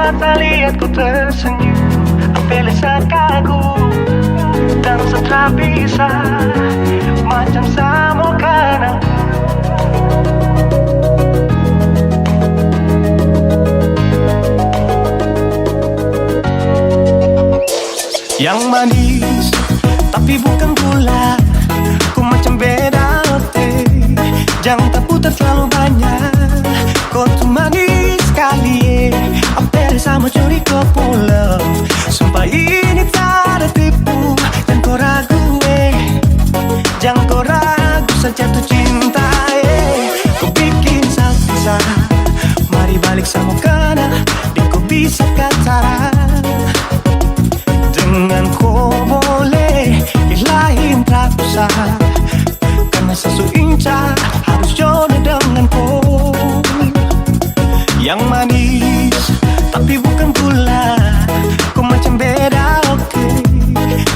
mata lihatku tersenyum, ambil sekagum dan setelah bisa macam sama kenang. Yang manis tapi bukan gula, ku macam beda ote. Jangan tak putar terlalu banyak, kau tuh manis sekali. Apel sama curi kau pulang, sumpah ini tak ada tipu. Jangan kau ragu jangan kau ragu saja tuh cinta kau bikin salsa, mari balik sama kena, dan kau bisa kata dengan kau boleh ilahin tak usah, karena sesu inca harus jodoh dengan kau. Yang manis tapi bukan gula, kau macam beda oke.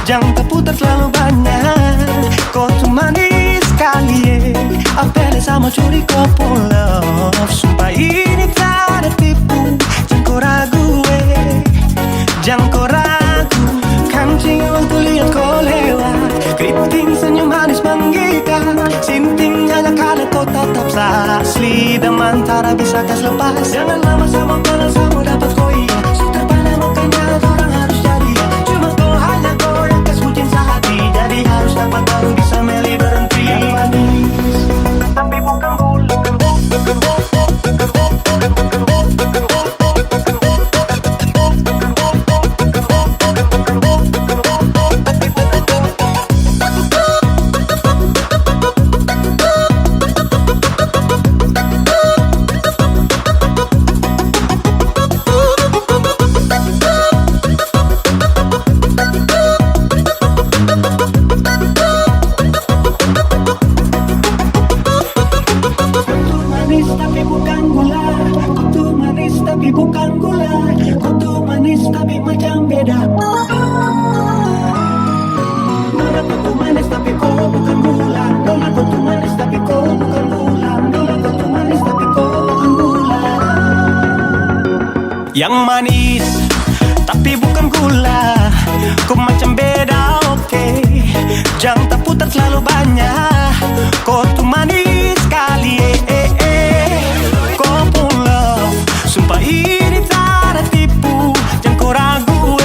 Jangan tak putar terlalu banyak, kau tuh manis sekali. Apel sama curi kau pulang, sumpah ini tak ada tipu. Jangan kau ragu jangan kau ragu. Kancing waktu lihat kau lewat, keriting senyum manis menggigit. Sinting jaga karena kau tetap asli, dan antara bisa kas lepas. Jangan lama sama kenal sama dapat kau iya. Sudah pada makanya orang harus jadi. Cuma kau hanya kau yang kas bucin sehati, jadi harus dapat baru bisa meli berhenti. Yang manis tapi bukan gula. Yang manis tapi bukan gula, kau macam beda oke. Jangan tak putar terlalu banyak, kau tuh manis sekali kau pulang, sumpah ini tak ada tipu. Jangan kau ragu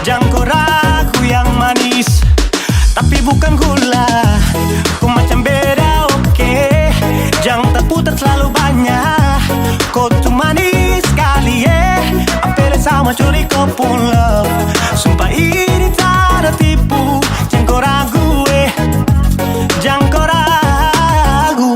jangan kau ragu. Yang manis tapi bukan gula, kau macam beda oke. Jangan tak putar terlalu banyak, kau tuh manis sekali Apel sama curi kau pulang, sumpah ini tak ada tipu. Jangan kau ragu jangan kau ragu.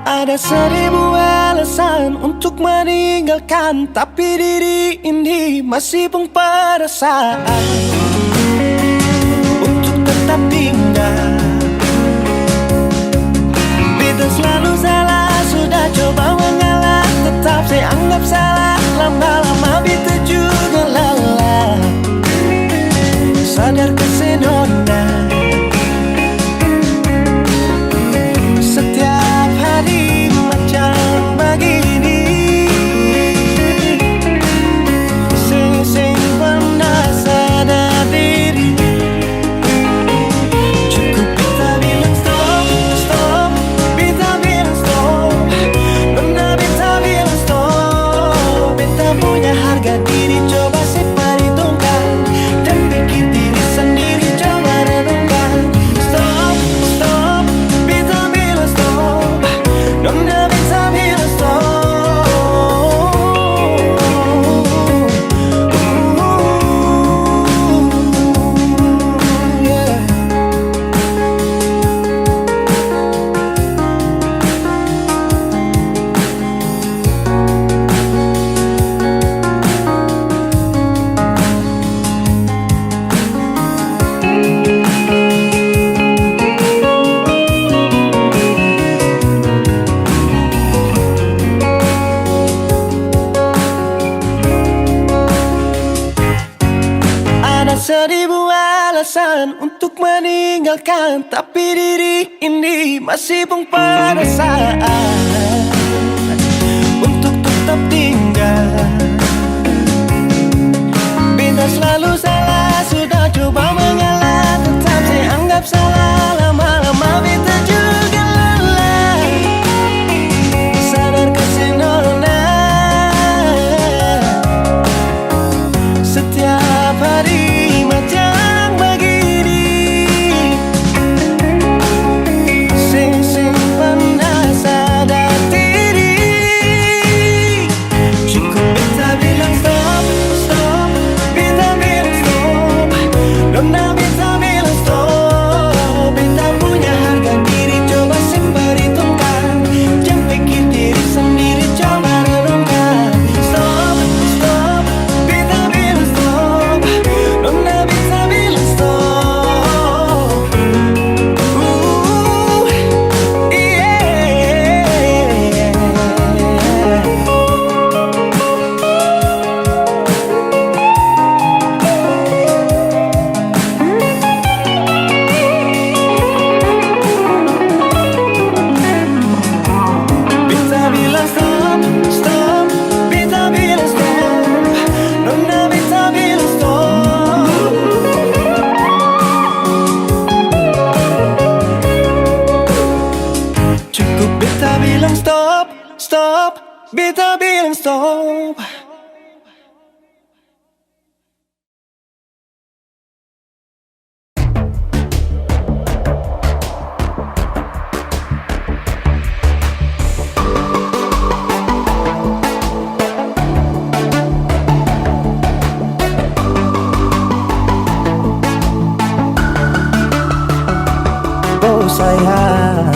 Ada 1000 alasan untuk meninggalkan, tapi diri ini masih pun perasaan untuk tetap tinggal. Beta selalu salah, sudah coba mengalah, tetap saya anggap salah. Lama-lama beta juga lelah, sadar kesenona. Setiap hari macam begini, sing pernah sadar jalan untuk meninggalkan, tapi diri ini masih pun pada saat untuk tetap tinggal. Bintang selalu salah, sudah coba mengalah, tetap saya anggap salah. Lama-lama beta juga lelah, sadar kasih nona. Setiap hari macam begini, simpan sadar diri. Cukup beta bilang stop, stop. Beta bilang stop, nona beta bilang stop. Beta punya harga diri, coba perhitungkan. Jangan pikir diri sendiri, coba renungkan. Stop, stop. Beta bilang stop, nona beta bilang stop. Yeah. Beta bilang stop, stop. Beta bilang stop, nona beta bilang stop. Cukup beta bilang stop, stop. Beta bilang stop. Oh sayang,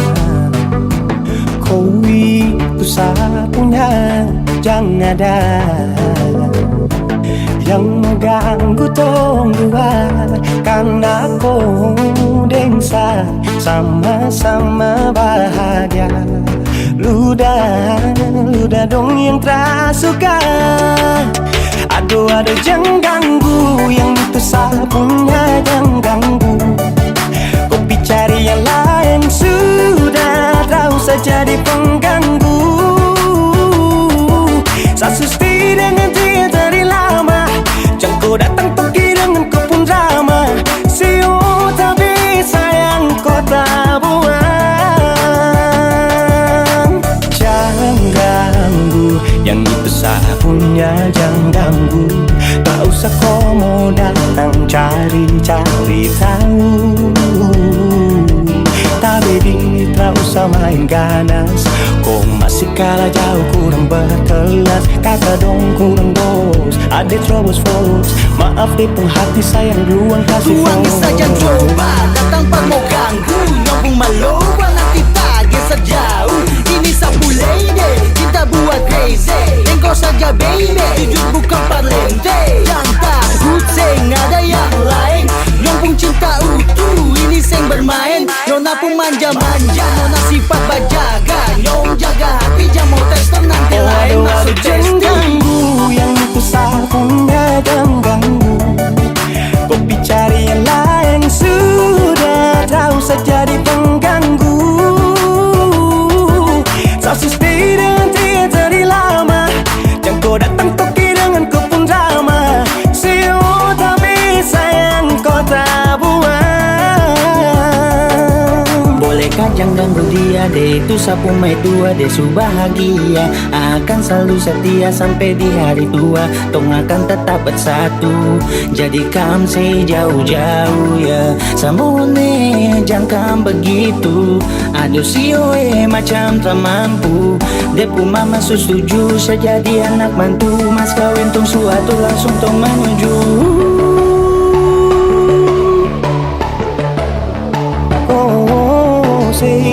kau itu satunya, jangan ada yang mengganggu tong dua. Karena kau dengsa, sama-sama bahagia. Ludah dong yang tersuka. Aduh jangan ganggu, yang itu sapunya jangan ganggu. Kopi cari yang lain sudah, tak usah jadi pengganggu. Sasusti dengan dia dari lama, jangan kau datang pergi dengan kau pun drama. Siu tapi sayang kau tak buang. Jangan ganggu, yang itu sapunya jangan ganggu. Tak usah kau mau datang cari-cari tahu. Tapi di tak usah main ganas, kau masih kalah jauh, kurang berkelas. Kata dong kurang bos, ada terobos folks. Maaf di penghati sayang duluan kasih Tuang folks. saja coba, datang pak mau ganggu. Nyambung maloba nanti target sejauh. Ini sapu lady, cinta buat crazy. Engkau saja baby, jujur bukan parlente. Jangan takut seng ada yang lain. Nyambung cinta utuh, ini seng bermain. Nona pun manja-manja, nona sifat bajaga. Nyong jaga hati, jangan mau tester nanti lain masuk Jangan testing. ganggu, yang itu sapunya jangan ganggu. Kopi cari yang lain sudah, tak usah jadi pengganggu. Sasusti dengan dia dari lama, jangan kau datang toki dengan kau pun drama. Siu tapi sayang kau tak buang. Bolehkah jangan ganggu dia, dia itu sapu mai tua. Dia su bahagia, akan selalu setia sampai di hari tua. Tong akan tetap bersatu, jadikan sejauh-jauh ya. Samone jangan begitu, aduh sioe macam tak mampu. Depu mama su setuju sejadi anak mantu. Mas kawin tong suatu langsung tong menuju.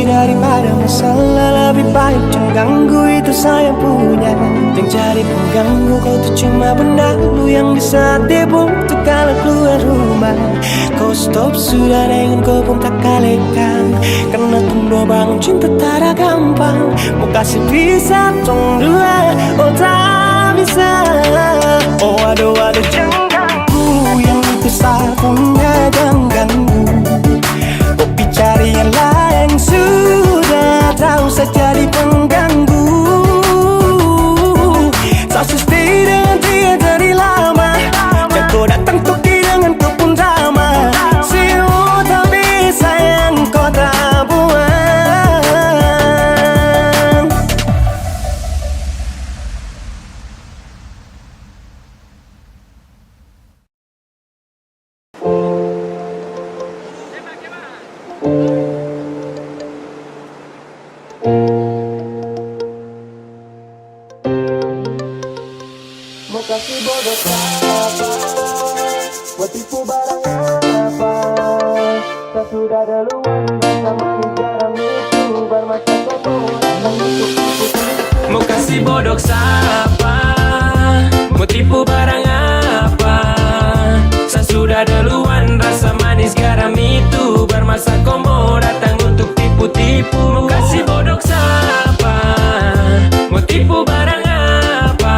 Daripada masalah lebih baik jangan ganggu, itu saya punya. Yang cari pengganggu kau tuh cuma benda lu yang bisa dibutuh kalau keluar rumah. Kau stop sudah dengan kau pun tak kalekan, karena tunggu bangun cinta tak ada gampang. Mau kasih bisa tong dua, oh tak bisa. Oh aduh jangan ganggu, yang itu saya punya jangan ganggu. kasih bodoh siapa? Buat tipu barang apa? Tak sudah duluan rasa manis garam itu bermata kotoran untuk tipu. Mau kasih bodoh siapa? Mau tipu barang apa? Saya sudah duluan rasa manis garam itu bermasa komo datang untuk tipu-tipu. Mau kasih bodoh siapa? Mau tipu barang apa?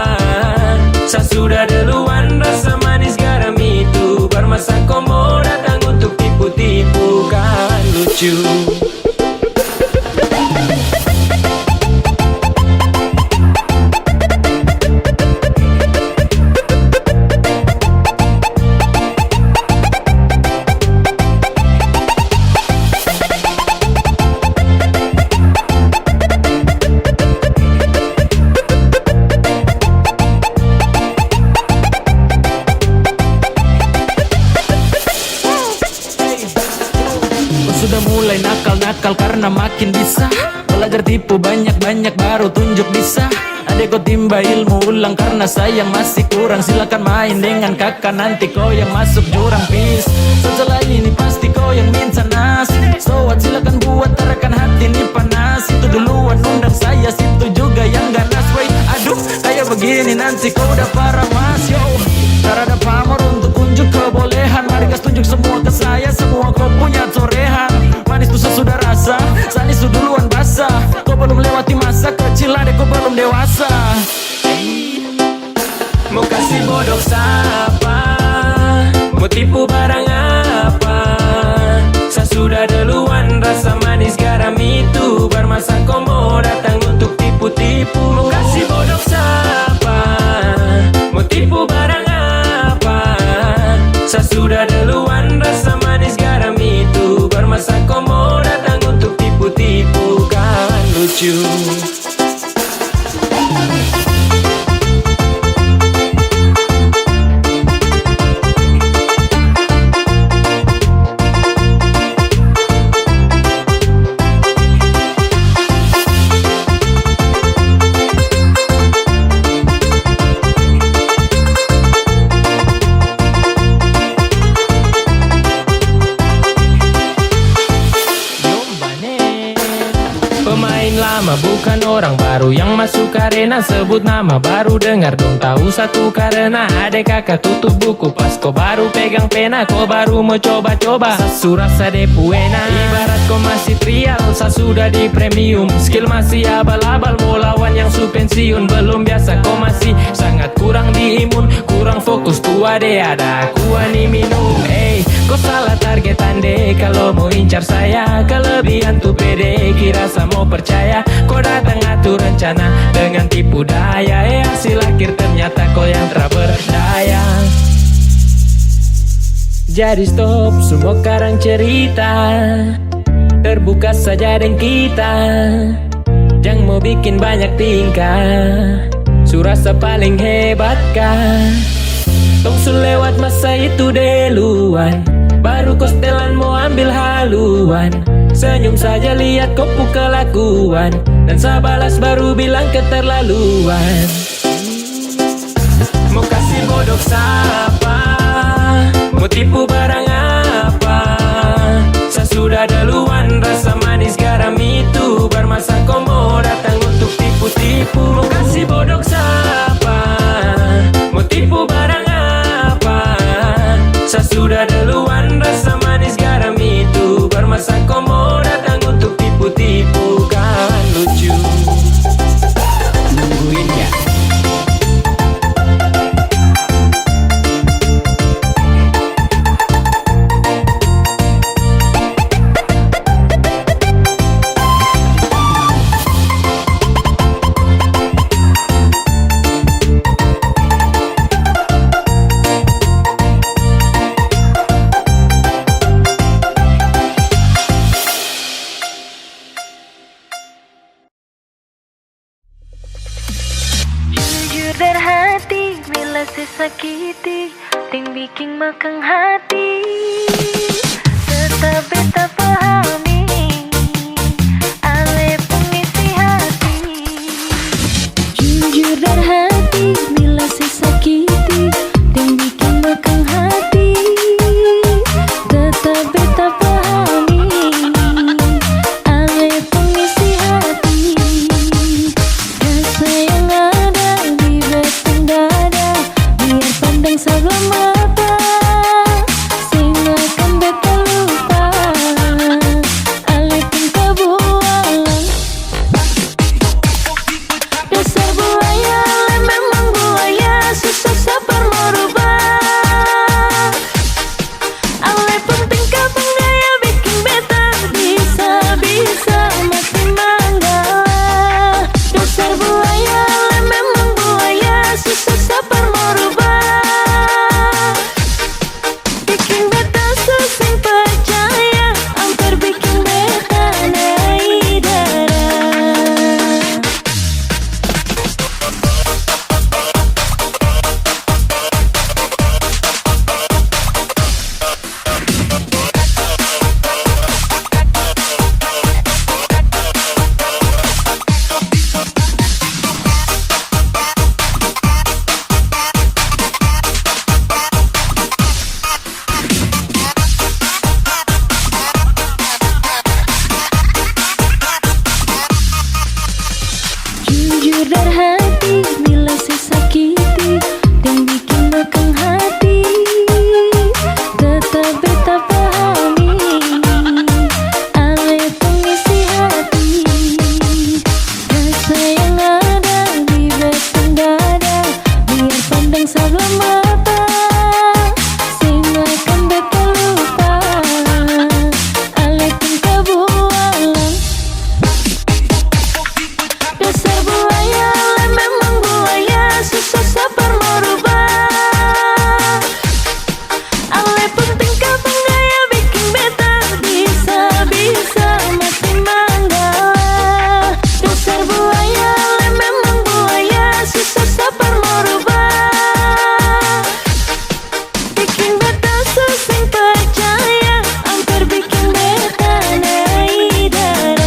Saya sudah duluan rasa manis garam itu bermasa komo datang untuk tipu-tipu. Kan lucu. Sudah mulai nakal-nakal karena makin bisa belajar tipu banyak-banyak baru tunjuk bisa. Adek kau timba ilmu ulang karena sayang masih kurang. Silakan main dengan kakak nanti kau yang masuk jurang pis. Setelah ini pasti kau yang minta nas. So what silakan buat terakan hati ini panas. Itu duluan undang saya situ juga yang ganas. Wait aduh kayak begini nanti kau udah parah mas yo. Tak ada pamor untuk unjuk kebolehan. Mari gas tunjuk semua ke saya. Semua kau punya torehan. Manis tuh sudah rasa. Sanis tuh duluan basah. Kau belum lewati masa kecil adek kau belum dewasa. Mau kasih bodoh siapa? Mau tipu barang apa? Saya sudah duluan rasa manis garam itu bermasa komo datang untuk tipu-tipu. Mau kasih bodoh siapa? Mau tipu barang apa? Saya sudah duluan rasa manis garam itu bermasa komo datang untuk tipu-tipu. Kan lucu. Pemain lama bukan orang baru yang masuk arena. Sebut nama baru dengar dong tahu satu karena adek kakak tutup buku pas kau baru pegang pena. Kau baru mau coba-coba sasu rasa de puena. Ibarat kau masih trial saya sudah di premium. Skill masih abal-abal mau lawan yang su pensiun. Belum biasa kau masih sangat kurang di imun. Kurang fokus tua de ada aku nih minum. Kau salah targetan deh kalau mau incar saya. Kelebihan tuh pede kira sama percaya. Kau datang atur rencana dengan tipu daya. Hasil akhir ternyata kau yang tak berdaya. Jadi stop semua karang cerita. Terbuka saja dengan kita. Jangan mau bikin banyak tingkah. Surasa paling hebat kah? Tong su lewat masa itu deluan. Baru kau setelan mau ambil haluan. Senyum saja lihat kau kelakuan. Dan saya balas baru bilang keterlaluan. Mau kasih bodoh siapa? Mau tipu barang apa? Saya sudah duluan rasa manis garam itu bermasa komo datang untuk tipu-tipu. Mau kasih bodoh siapa? Mau tipu barang apa? Saya sudah duluan rasa manis garam itu bermasa komo datang untuk tipu-tipu. Kan lucu. Nungguin ya. Dan hati bila sesakiti ting bikin makang hati. Tetap beta pahami ale pengisi hati. Jujur dan hati bila sesakiti Jujur dari hati, bila saya sakiti, yang bikin bekang hati, tetap beta pahami. Ale pengisi hati, rasa yang ada di batang dada, biar pandang sebelah mata, sing akan beta lupa. Ale pun kebualang. Dasar buaya, ale memang buaya, susah sabar merubah. Ale pun tingkah penggaya bikin beta bisa-bisa mati manggala. Dasar buaya, ale memang buaya, susah sabar merubah. Bikin beta susah percaya, hampir bikin beta naik darah.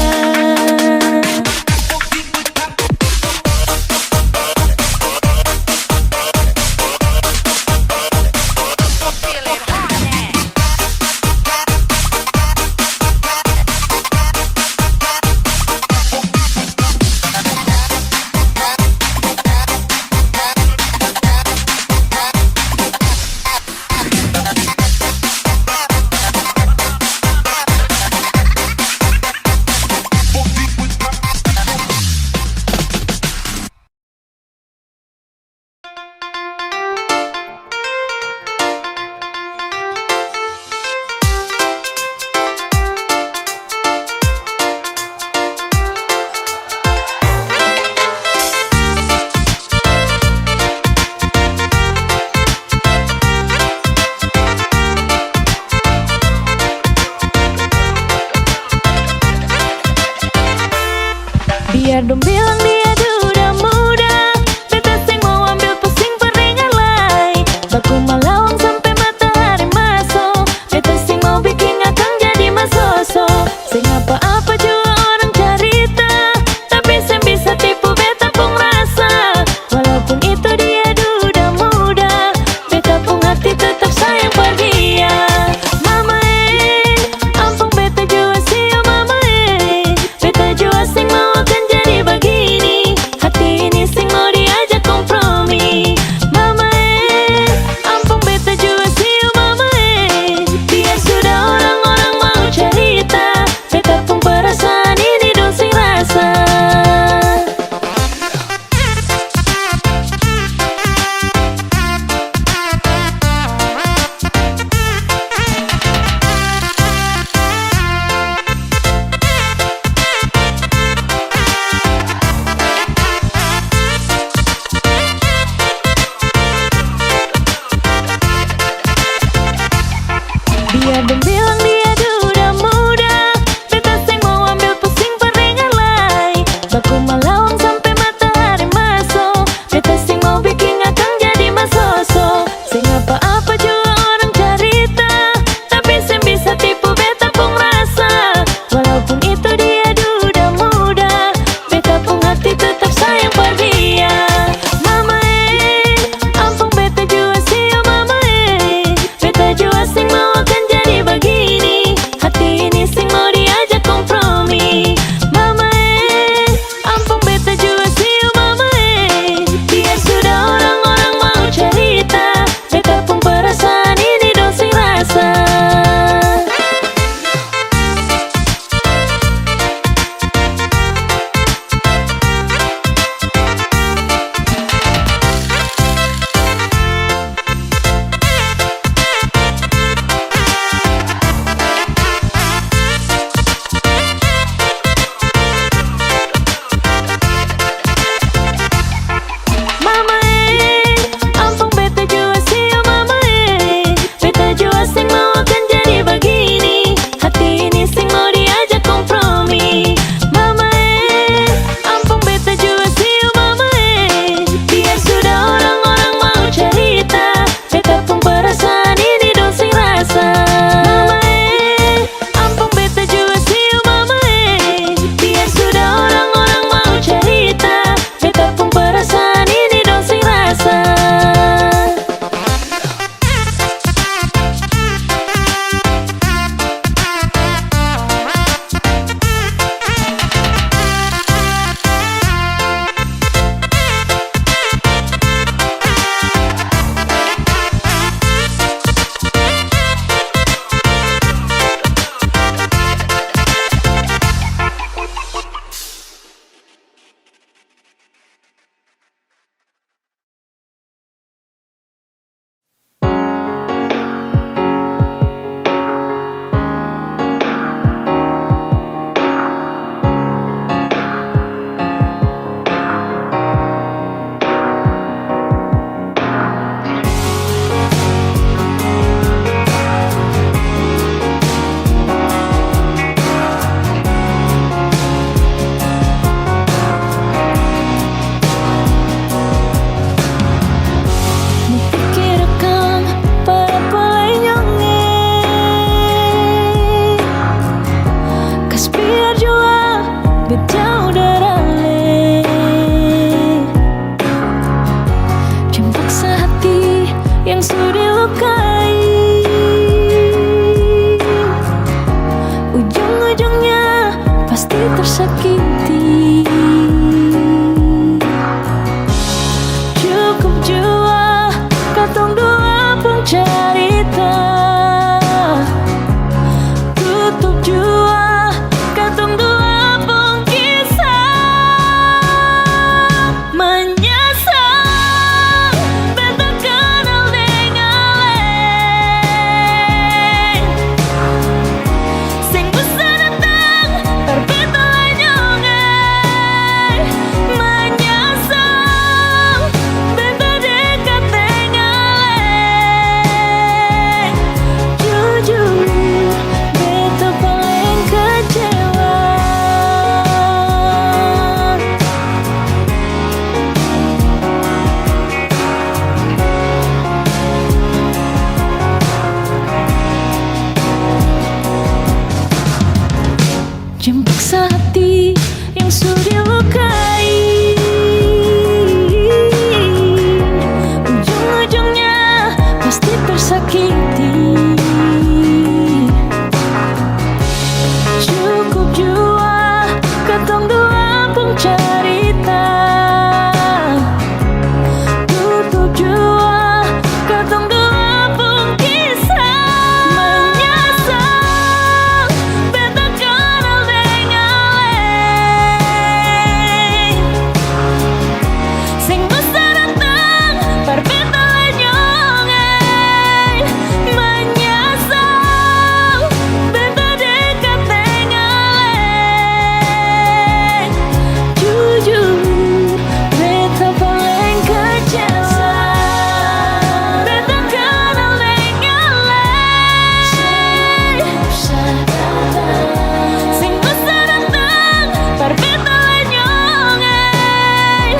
Biar dong bilang dia duda muda, beta sing mau ambil pusing peringan lai. Baku malawang sampai matahari masuk, beta sing mau bikin akang jadi masoso. Sing apa-apa juga orang carita, tapi sing bisa tipu beta pun rasa. Walaupun itu dia duda muda, beta pun hati tetap sayang pergi ya. Mama ampun beta jua sih ya mama beta jua sing mau akan jadi begini. Hati ini sing mau diajak kompromi. Mama ampun dilukai, ujung-ujungnya pasti tersakiti. Cukup jua katong dua pun cerita, tutup jua katong dua pun kisah. Menyesal beta kenal dengan lain, sing bisa datang terbeta nyongai. Menyesal beta dekat dengan lain, jujur beta paling kecewa. Jemput hati yang sudah dilukai, ujung-ujungnya pasti tersakiti. Cukup jua katong dua pun cerita, tutup jua katong dua pun kisah. Menyesal beta kenal dengan lain, sing bisa datang berbeda nyongai. Menyesal beta dekat dengan lain, jujur beta paling kecewa. Beta kenal dengan lain, sing bisa datang berbeda nyongai.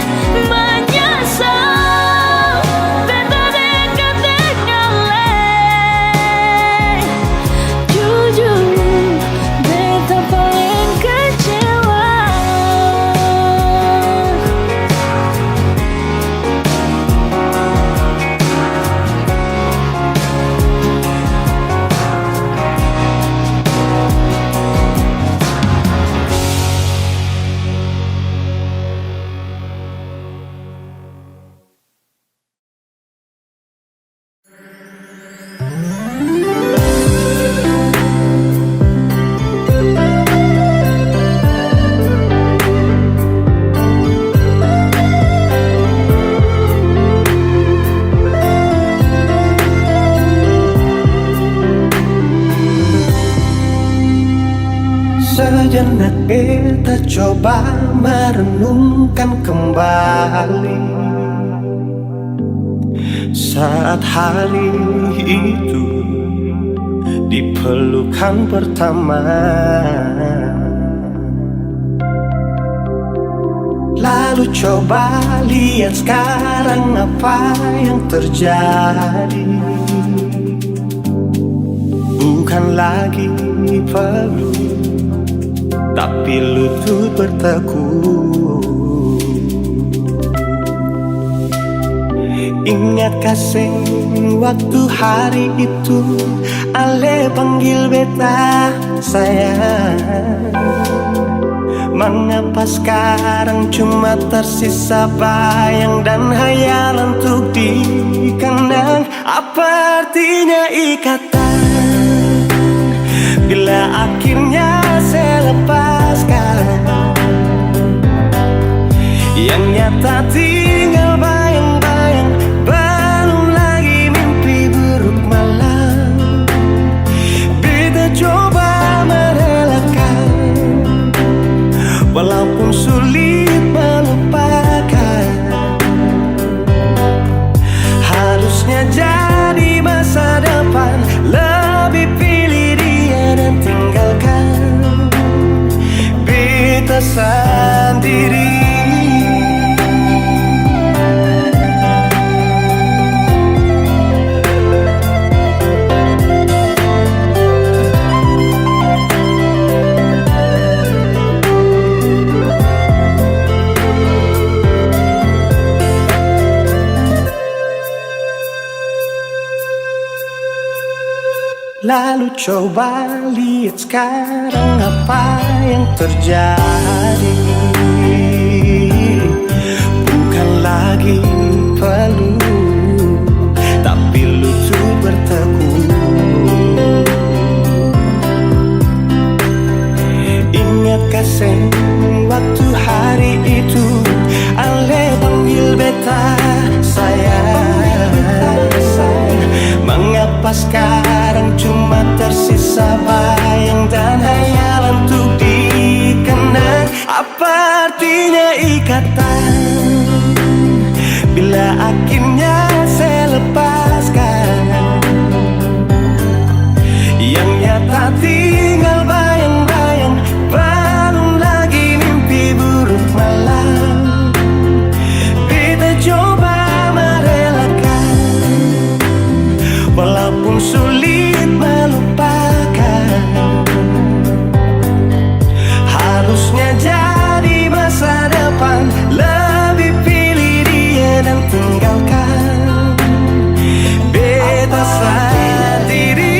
Menyesal beta dekat dengan lain, jujur beta paling kecewa. Sejenak beta coba merenungkan kembali saat hari itu di pelukan pertama. Lalu coba lihat sekarang apa yang terjadi. Bukan lagi peluk, tapi lutut bertekuk. Ingat kasih waktu hari itu Ale panggil beta sayang. Mengapa sekarang cuma tersisa bayang dan hayalan untuk dikenang? Apa artinya ikatan bila akhirnya saya lepaskan? Yang nyata tinggal bayang-bayang, belum lagi mimpi buruk malam. Beta coba merelakan, walaupun sulit melupakan. Harusnya jadi masa depan, lebih pilih dia dan tinggalkan beta sendiri. Lalu coba lihat sekarang apa yang terjadi. Bukan lagi peluk, tapi lutut bertekuk. Ingatkah sen waktu hari itu Ale panggil beta sayang. Mengapa sekarang cuma tersisa bayang dan hayalan untuk dikenang? Apa artinya ikatan bila akhirnya saya lepaskan? Yang nyata tinggal bayang-bayang, belum lagi mimpi buruk malam. Kita coba merelakan, walaupun sulit melupakan. Harusnya jadi masa depan, lebih pilih dia dan tinggalkan beta sendiri.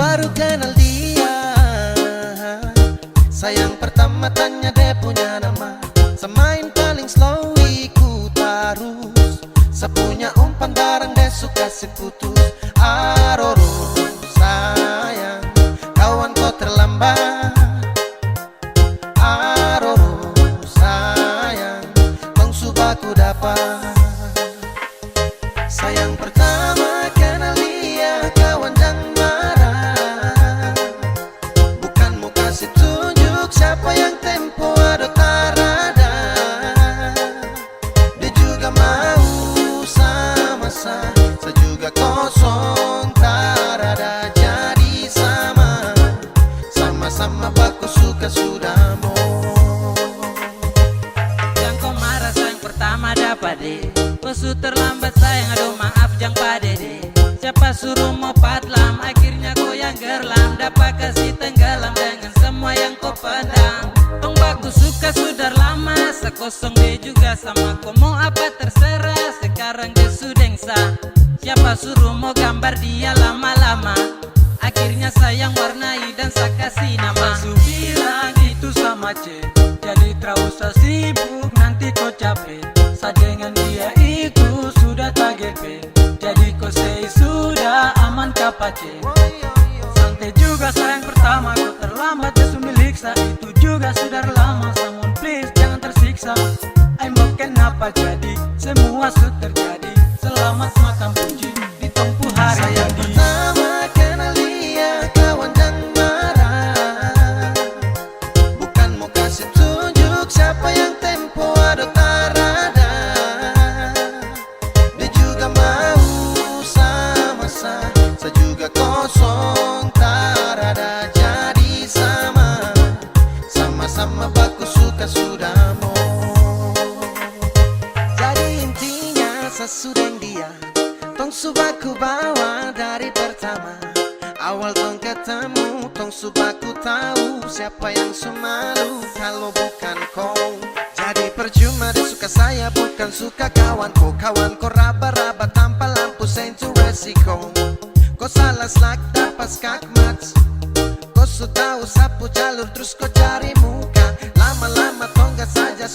Baru kenal dia, sayang pertama tanya dia punya nama. Semain paling slow ikut arus, sepunya umpan barang dia suka seputus. Aroro sayang, kawan kau terlambat. Aroro sayang, bang subah ku dapat. Sayang pertama kenal dia, kawan jangan marah. Bukan mau kasih tunjuk siapa yang tempo ada tarada. Dia juga mau sama-sama, saya juga kosong tarada. Jadi sama-sama baku suka sudah mau. Yang kau marah sayang pertama dapat deh. Pesu terlambat sayang, aduh maaf jang pade deh. Siapa suruh mau patlam, akhirnya kau yang gerlam. Dapat kasih tenggelam dengan semua yang kau pandang. Pengbaku suka sudah lama, sekosong dia juga sama. Kau mau apa terserah, sekarang dia sudah sah. Siapa suruh mau gambar dia lama-lama, akhirnya sayang warnai dan saya kasih nama. Su bilang itu sama C, jadi terlalu sibuk nanti kau capek. Saya dengan dia itu sudah tak GP, jadi kau say sudah aman kapace. Santai juga sayang pertama kau terlambat dia milik saya. Itu juga sudah lama, someone please jangan tersiksa. I'm kenapa jadi semua sudah terjadi. Selamat makan puji di tongpu hari Sayang jadi. pertama kenal dia, kawan jangan marah. Bukan mau kasih tunjuk siapa yang tempo ada tarada. Dia juga mau sama-sama, saya juga kosong tarada. Jadi sama-sama baku suka sudah mau. Jadi intinya sesudah dia, tong subaku bawa dari pertama. Awal tong ketemu, tong subaku tahu siapa yang semalu kalau bukan kau. Jadi percuma dia suka saya bukan suka kawanku. Kawanku raba-raba tanpa lampu sentuh resiko. Kau salah selak dapat skakmat. Kau sudah sapu jalur terus kau cari muka. Lama-lama tonggak saja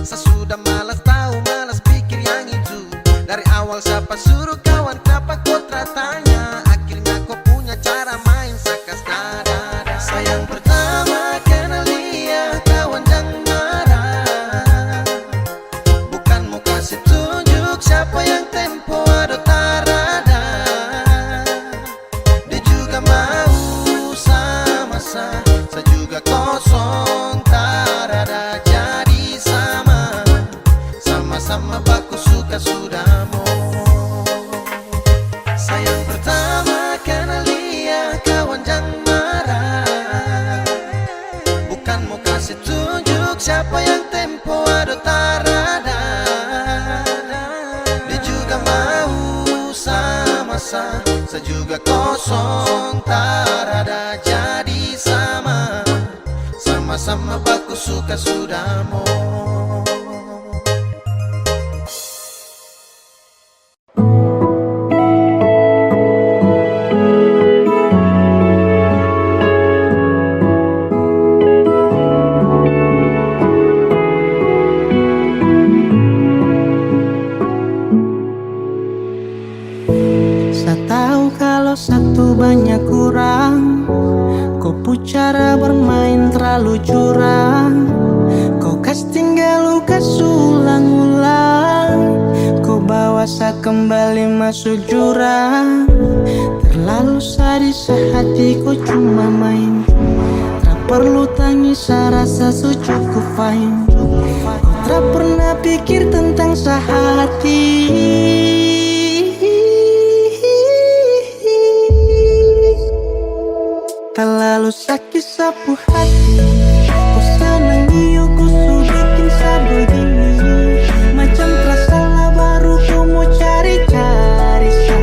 sesudah malas tahu malas pikir yang itu. Dari awal siapa suruh kawan kenapa kau tanya. Akhirnya kau punya cara main sakas dada. Sayang pertama kenal dia kawan jangan marah. Bukan mau kasih tunjuk siapa yang tempo ada tarada. Dia juga mau sama-sama, saya juga kosong tarada. Jadi sama-sama baku suka sudah mau. Sayang pertama kenal dia kawan jangan marah. Bukan mau kasih tunjuk siapa yang tempo ada tarada. Dia juga mau sama-sama, saya juga kosong tarada. Jadi sama-sama baku suka sudah mau. Saya tahu kalau satu banyak kurang. Kau cara bermain terlalu curang. Kau kas tinggal luka ulang-ulang. Kau bawa saya kembali masuk jurang. Terlalu sadis hatiku cuma main. Tak perlu tangis saya rasa cukup fine. Kau tak pernah pikir tentang sehati. Terlalu sakit sapu hati. Kau senang iyo kau su bikin saya begini. Macam tersalah baru kau mau cari-cari saya.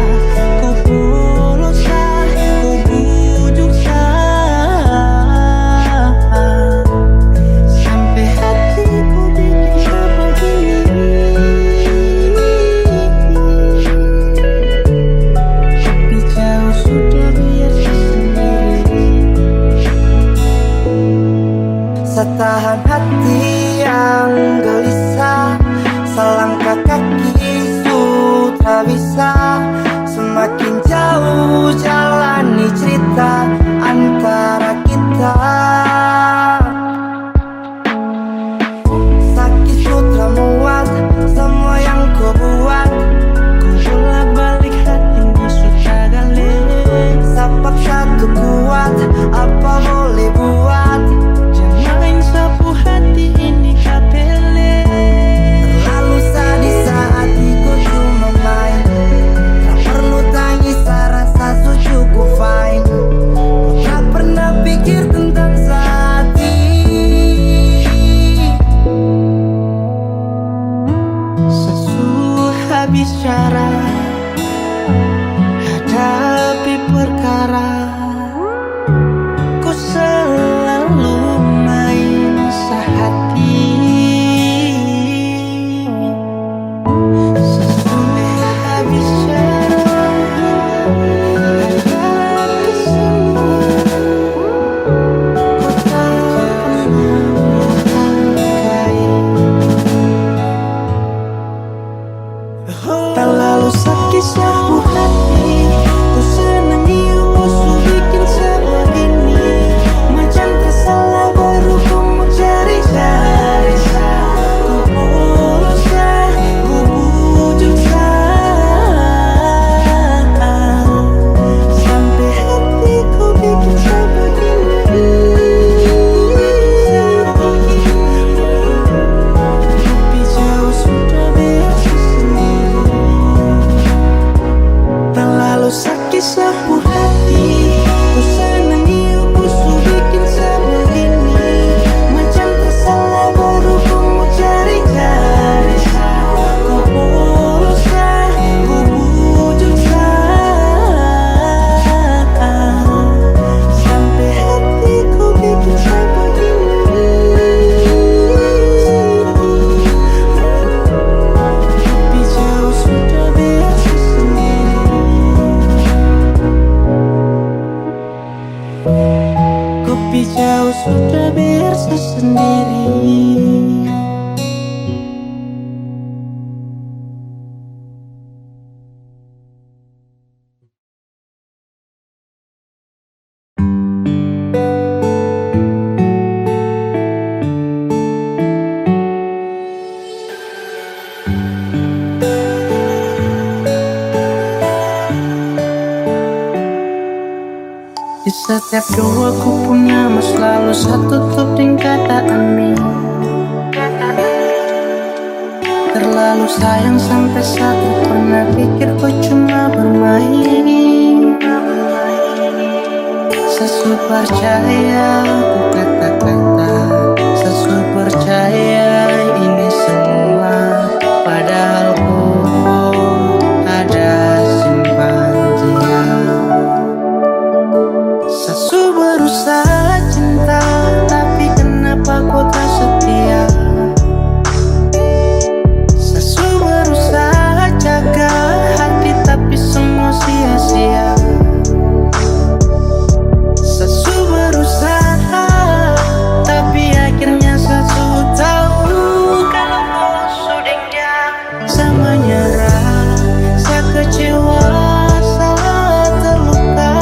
Kau bolos saya, kau bujuk saya. Sampai hati kau bikin saya begini. Tapi jauh sudah biasa sendiri. Setahan hati yang gelisah, selangkah kaki sudah bisa. Semakin jauh jalani cerita antara kita. Sakit sudah muat semua yang kau buat. Kau bolak-balik hatinya sudah galak. Sapak satu kuat, apa boleh buat. Jangan sapu hati ini kapele. Terlalu sadis saat ikut cuma main. Tak perlu tangis saya rasa cukup fine. Tak pernah pikir tentang hati. Sesudah habis cara hadapi perkara. Kau selalu main sehati. Sesudah habis cara hadapi semua. Kau tak pernah menghargai. Terlalu sakit sapu hati. Kau senang iyo kau su bikin saya begini. Macam tersalah baru kau mau cari-cari saya. Kau bolos saya, kau bujuk saya. Sampai hati kau bikin saya begini. Tapi jauh sudah biasa sendiri. Terlalu sakit sapu hati. Kau senang iyo kau su bikin saya begini. Macam tersalah baru kau mau cari-cari saya. Kau bolos saya, kau bujuk saya. sudah biasa sendiri. Di setiap doaku punya mas selalu satu tutup dengan kata amin. Terlalu sayang sampai satu pernah pikir kau cuma bermain. Sesu percaya ku kata-kata, sesu percaya ini semua. Padahal ku ada simpan dia. Sesu berusaha cinta, tapi kenapa kau tak setia? Sesu berusaha jaga hati, tapi semua sia-sia. Sesu berusaha, tapi akhirnya sesu tahu kalau kau sudah dia. Saya menyerah, saya kecewa, saya terluka.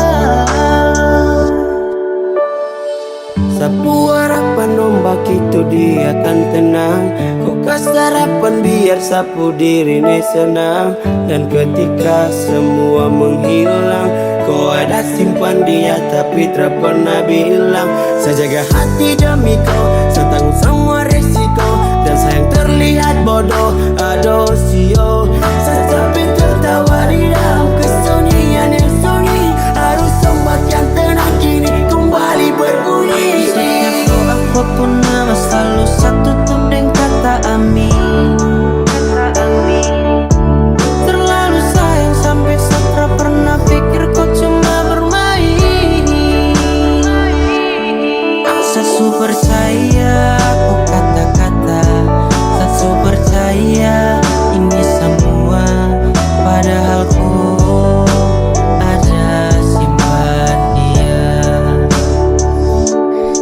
Sapu harapan ombak itu dia akan tenang. Kau kasih harapan biar sapu diri ini senang. Dan ketika semua menghilang, kau ada simpan dia tapi tak pernah bilang. Saya jaga hati demi kau, saya tanggung semua resiko. Dan sayang terlihat bodoh, aduh sio. Saya sampai tertawa di dalam kesunyian yang sunyi. Harus ombak yang tenang kini kembali berbunyi. Setiap doaku punya mas selalu satu tutup dengan kata amin. Terlalu sayang sampai saya pernah pikir kau cuma bermain. Sesu percaya ku kata-kata, sesu percaya ini semua. Padahal ku ada simpan dia.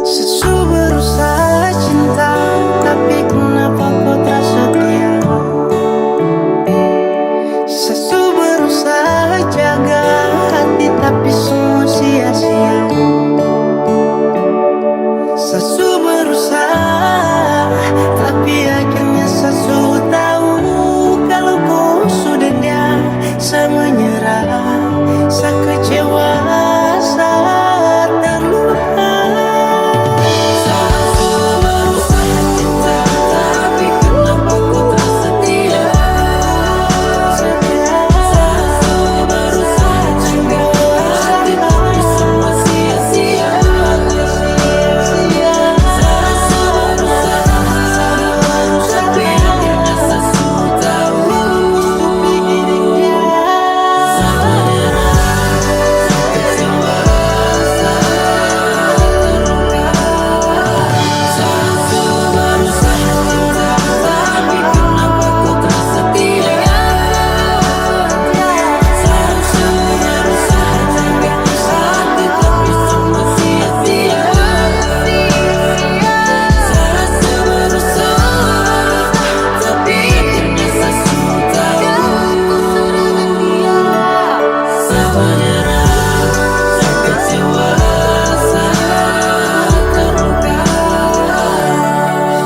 Sesu berusaha cinta, tapi kenapa kau tak setia? Sesu berusaha jaga hati, tapi semua sia-sia. Sesu berusaha, tapi akhirnya sesu tahu kalau kau sudah dia. Saya menyerah, saya kecewa, saya terluka. Sesu berusaha cinta, tapi kenapa kau tak setia? Sesu berusaha jaga hati, tapi semua sia-sia. Sesu berusaha, tapi akhirnya sesu tahu.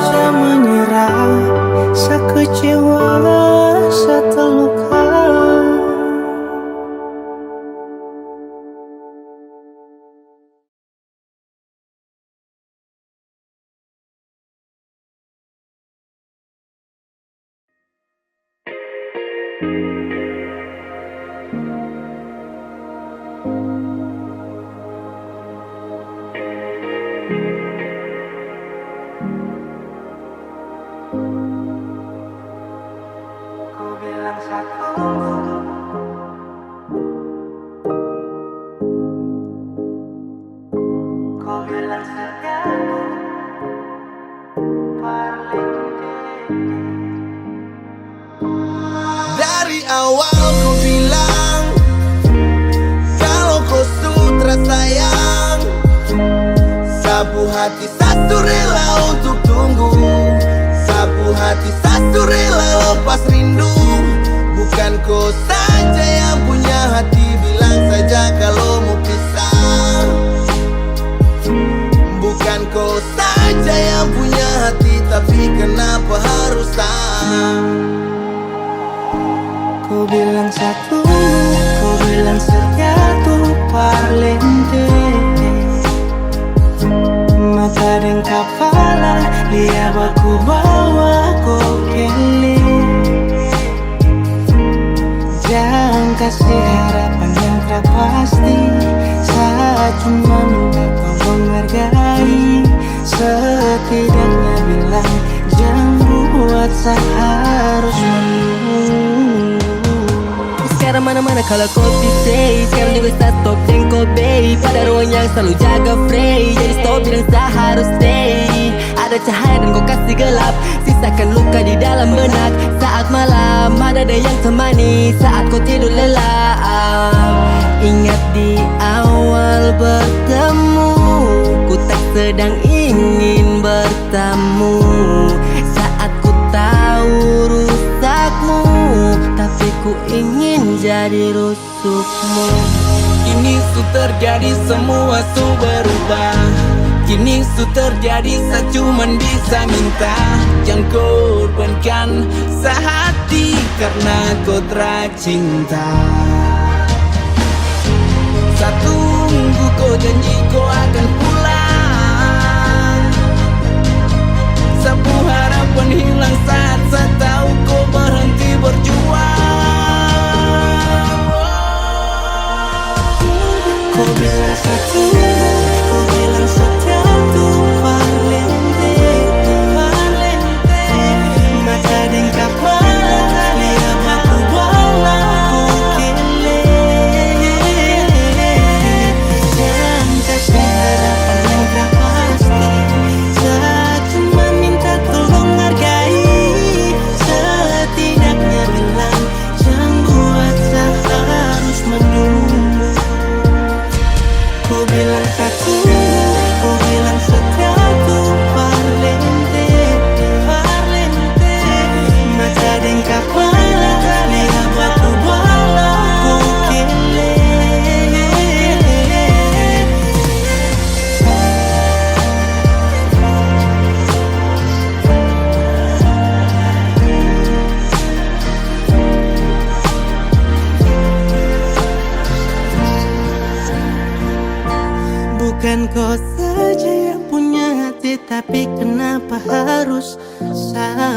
Saya menyerah, saya kecewa, saya terluka. Kau bilang satu, kau bilang setiaku paling. Dari tunggu. Sapu hati satu rela lepas rindu. Bukan kau saja yang punya hati, bilang saja kalau mau pisah. Bukan kau saja yang punya hati, tapi kenapa harus tak? Kau bilang satu, kau bilang setia tu parlente. Mata dan kepala, lihat aku bawa kau kele. Jangan kasih harapan yang tak pasti, saat cuma minta kau menghargai. Setidaknya bilang, jangan buat saya harus menunggu. Sekarang mana-mana kalau kau say. Sekarang juga start stop dan kau bay. Pada ruang yang selalu jaga free. Jadi stop bilang saya harus stay. Ada cahaya dan kau kasih gelap. Sisakan luka di dalam benak. Saat malam ada yang temani. Saat kau tidur lelap. Ingat di awal bertemu, ku tak sedang ingin bertamu. Saat ku tahu rusakmu, tapi ku ingin jadi rusukmu. Kini su terjadi semua su berubah. Kini su terjadi saya cuman bisa minta, jangan korbankan sehati karena kau tercinta. Saya tunggu kau janji kau akan pulang. Sapu harapan hilang saat saya tahu kau berhenti berjuang. Kau bilang satu, kau bilang setia tu parlente. Mata dan kepala, lihat aku bawa kau kele. Jangan kasih harapan yang tak pasti, saat cuma minta tolong hargai. Setidaknya bilang, jangan buat saya harus menunggu. Kau bilang satu, kau bilang setia tu parlente. Mata dan kepala, lihat aku bawa kau kele. Bukan kau saja yang punya hati, tapi kenapa harus saya?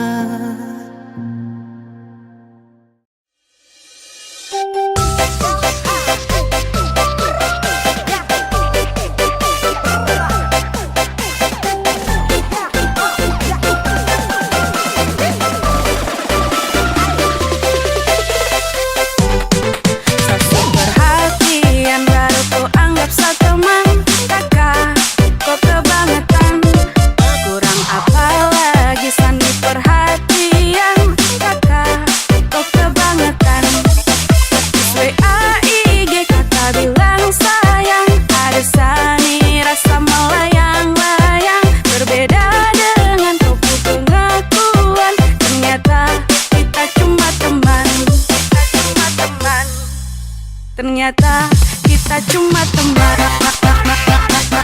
Perhatian baru ku anggap satu teman. Kakak, kau kebangetan. Kurang apa lagi sandi perhatian. Kakak, kau kebangetan. WA IG kata bilang sayang. Ada sani rasa melayang-layang. Berbeda dengan topu pengakuan. Ternyata kita cuma teman. Ternyata kita cuma teman. Kita cuma teman.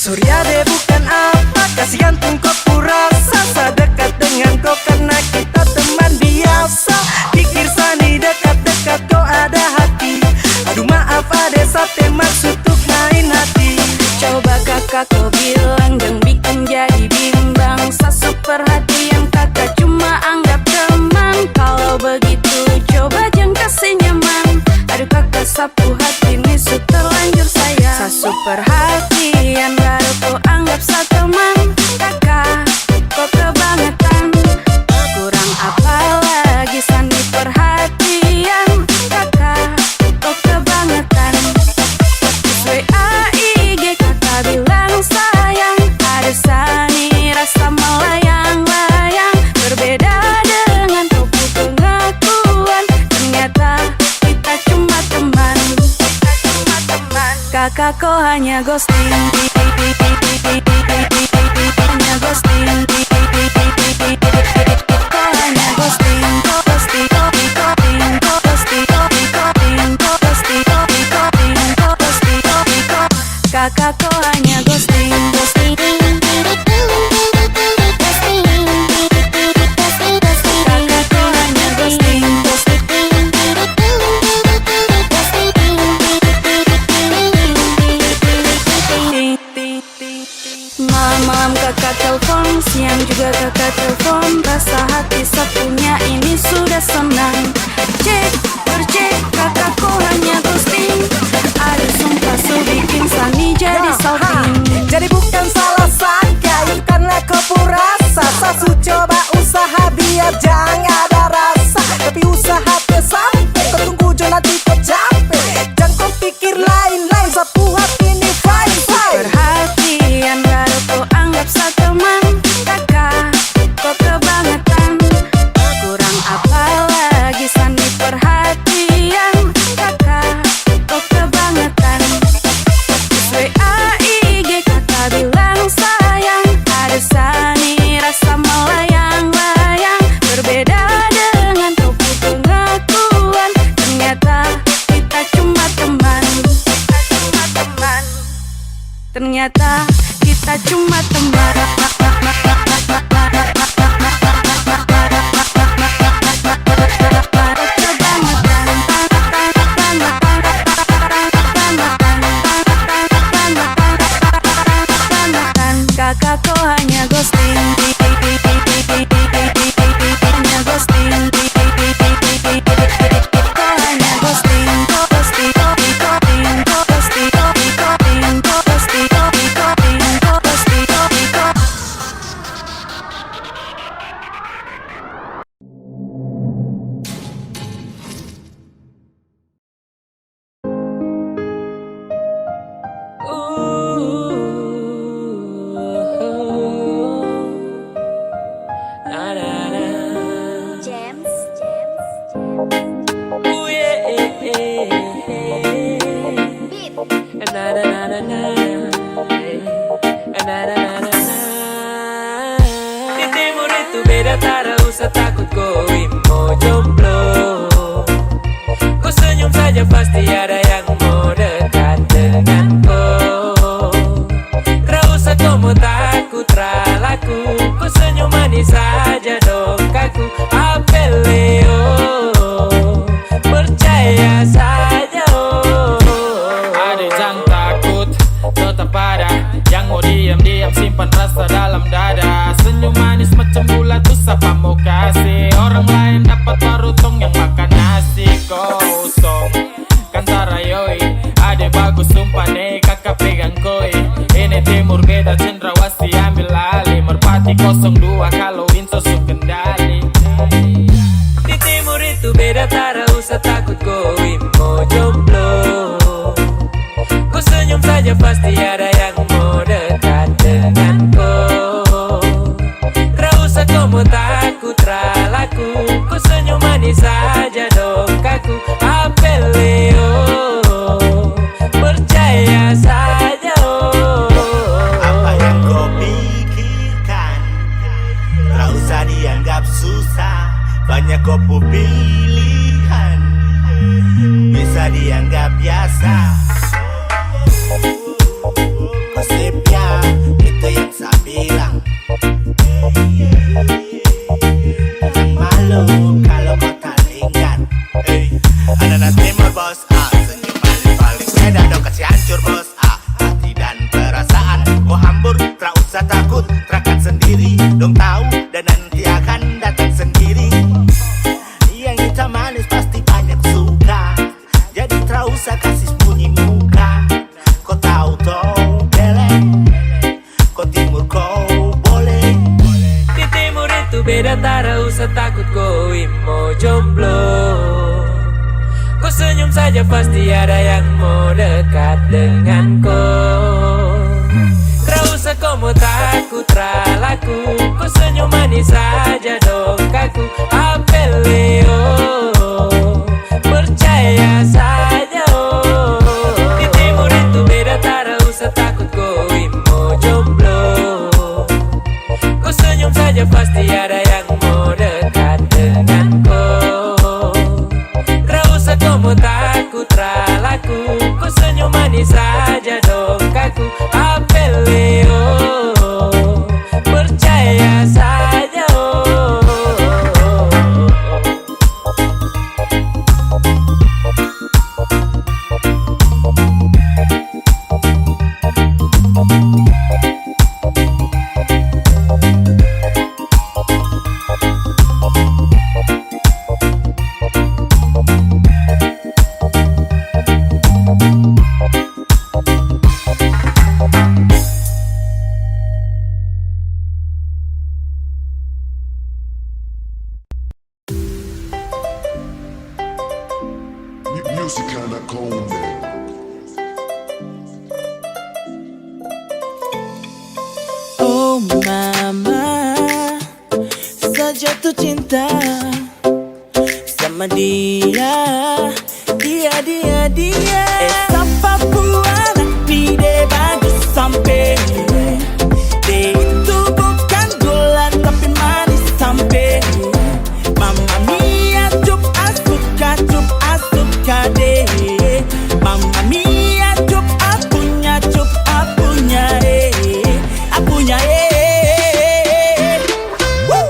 Surya deh bukan apa, kasihan pun kau kurasa. Sedekat dengan kau karena kita teman biasa. Pikir sani dekat-dekat kau ada hati. Aduh maaf ada sate maksud untuk main hati. Coba kakak kau bilang dan bikin jadi bimbang. Sa super hati yang kakak cuma anggap teman. Kalau begitu coba jangan kasih nyaman. Aduh kakak sapu hati ini su terlanjur sayang. Sa super hati yang baru kau anggap sa teman. Kakak kau kebangetan. Kakak kau hanya ghosting, hanya ghosting, kau hanya ghosting, ghosting, ghosting, ghosting, ghosting, ghosting, ghosting, kakak kau hanya ghosting, ghosting, kakak kau hanya ghosting, malam-malam kakak telepon, siang juga kakak telepon. Rasa hati satunya ini sudah senang. Cek, bercek, kakak kau hanya ghosting. Ada sumpah su bikin Sani jadi salting. Jadi bukan salah saya, karena kau purasa. Sasu coba usaha biar jangan ada rasa, tapi usaha tersampai. Kau tunggu jo nanti kau capek. Jangan kau pikir lain-lain, sapu hati ini fine-fine. Perhatian baru kau anggap satu teman. Kakak, kau kebangetan. Kurang apa lagi Sani perhatian. Kakak, kau kebangetan. WA IG kakak bilang sayang. Ada Sani rasa melayang-layang. Berbeda dengan kau pengakuan. Ternyata kita cuma teman. Ternyata kita cuma teman. Kakak kau hanya ghosting, hanya ghosting, kau hanya ghosting, ghosting, ghosting, ghosting, ghosting, ghosting, ghosting, ghosting. Di timur itu beda, tak usah takut koi mau jomblo. Kau senyum saja pasti ada yang mau dekat denganku. Tak usah kau mau takut ralaku. Kau senyum manis saja dong kaku. Apeleo, percaya saja oh. Ada jangan takut, tetap ada yang mau diam-diam simpan rasa dalam dada. Senyum manis macam bulat tuh siapa mau kasih. Orang lain dapat baru tong yang makan nasi kosong. Kan tarayoi, ade bagus sumpah nih kakak pegang koi. Ini timur beda cendrawasih ambil alih. Merpati 02 kalau Inso su kendali. Di timur itu beda, tak usah takut koi mau jomblo. Kau senyum saja pasti ada yang mau dekat denganku. Tak usah kau mau takut ralaku. Kau senyum manis saja dong kaku. Apeleo, percaya saja oh. Apa yang kau pikirkan, tak usah dianggap susah. Banyak kau pilihan, bisa dianggap biasa. Kau sepia, itu yang saya bilang. Jangan malu kalau kau tak lingkar. Anak-anak timur bos, senyum paling-paling beda dong kasih hancur bos. Hati dan perasaan kau hambur, tak usah takut, terakan sendiri. Dong tahu dan nanti akan datang sendiri. Yang hitam manis pasti banyak suka, jadi tak usah kasih sembunyi muka. Kau tahu toh belek, kau timur kau boleh. Di timur itu beda, tak usah takut koi mau jomblo. Kau senyum saja pasti ada yang mau dekat denganku. Tak usah kau mau takut ralaku. Kau senyum manis saja dong kaku. Apeleo, percaya saja oh. Di timur itu beda. Aku senyum manis saja dong, kaku apeleo. Percaya saja oh. Oh mama, saya jatuh cinta sama dia. Essa Papua ni de bagus sampai. De itu bukan gula tapi manis sampai. Mamma mia, cup asuka deh. Mamma mia, cup apunya apunya Woo!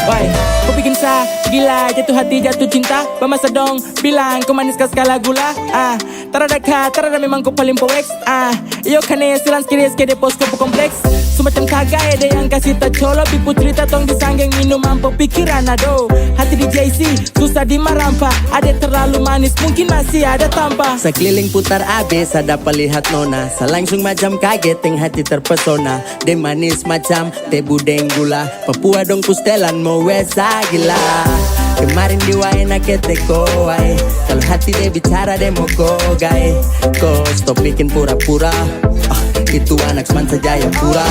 Why? Kau bikin saya gila, jatuh hati, jatuh cinta. Bermasa dong, bilang kau manis kau segala gula. Tarada memang kau paling poeks. Iyo kane silang skiri de pos kau kompleks. Semacam kagak ada yang kasih tak colo. Pipu cerita tong disanggeng minum mampu pikiran ado. Hati di JC, susah di marampa. Ada terlalu manis, mungkin masih ada tanpa. Sekeliling putar abis, ada lihat nona. Langsung macam kaget, yang hati terpesona. De manis macam teh budeng gula. Papua dong pustelan mau wesa gila. Kemarin di waina keteko ay. Kalau hati dia bicara dia mau gogai. Kau stop bikin pura-pura. Itu anak semansa Jayapura.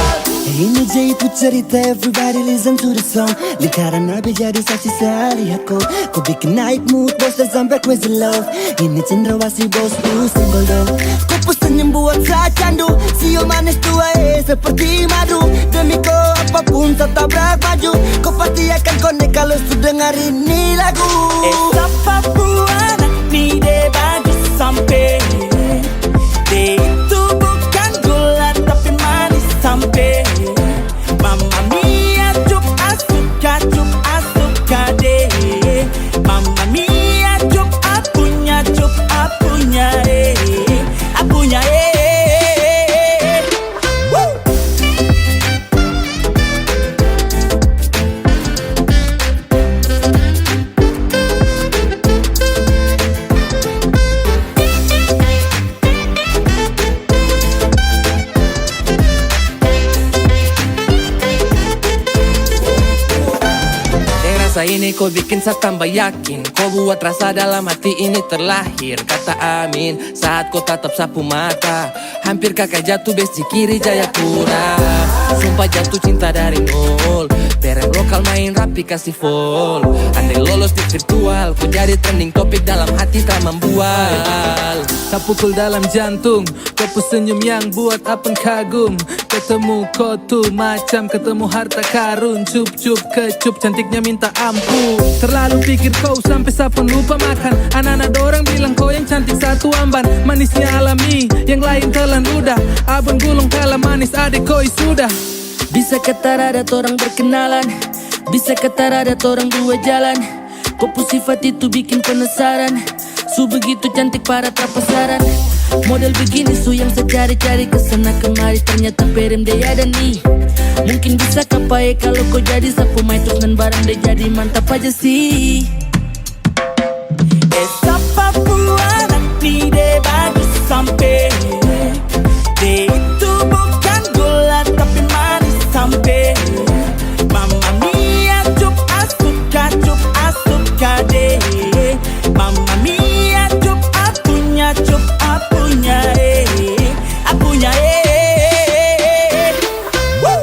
Ini Jay itu cerita, everybody listen to the song. Lingkaran nabi jadi saksi saya lihat kau. Kau bikin naik mood bos dan sampai crazy love. Ini cendrawasih bos tuh senggol dong. Kau pun senyum buat saya candu. Sio manis tua seperti madu. Demi kau apapun tetap berbaju. Kau pasti akan connect kalau sudah dengar ini lagu. Esa Papua ni de bagus sampai. De itu bukan gula tapi manis sampai. Mamma mia, cup asuka deh. Mamma mia, cup apunya Woo! Rasa ini kau bikin saya tambah yakin. Kau buat rasa dalam hati ini terlahir. Kata amin saat kau tatap sapu mata. Hampir kakak jatuh besti kiri Jayapura. Sumpah jatuh cinta dari nol. Perem lokal main rapi kasih fall. Andai lolos di virtual, kau jadi trending topik dalam hati tak membual. Tak pukul dalam jantung, kau pun senyum yang buat apeng kagum. Ketemu kau tuh macam ketemu harta karun. Cup-cup kecup cantiknya minta ampun. Terlalu pikir kau sampai saya pun lupa makan. Anak-anak dorang bilang kau yang cantik satu amban. Manisnya alami, yang lain telan ludah. Abang gulung kalah manis adik koi sudah. Bisa kata ada orang berkenalan. Bisa kata ada orang dua jalan. Kau pun sifat itu bikin penasaran. Su begitu cantik para tak pasaran. Model begini su yang saya cari-cari kesana kemari. Ternyata perem dia ada nih. Mungkin bisa kapai kalau kau jadi sapu maitos dan barang dia jadi mantap aja sih. Esa Papua ni de bagus sampai. De itu bukan gula tapi manis sampai. Mamma mia, cup asuka deh. Mamma mia, cup apunya Woo!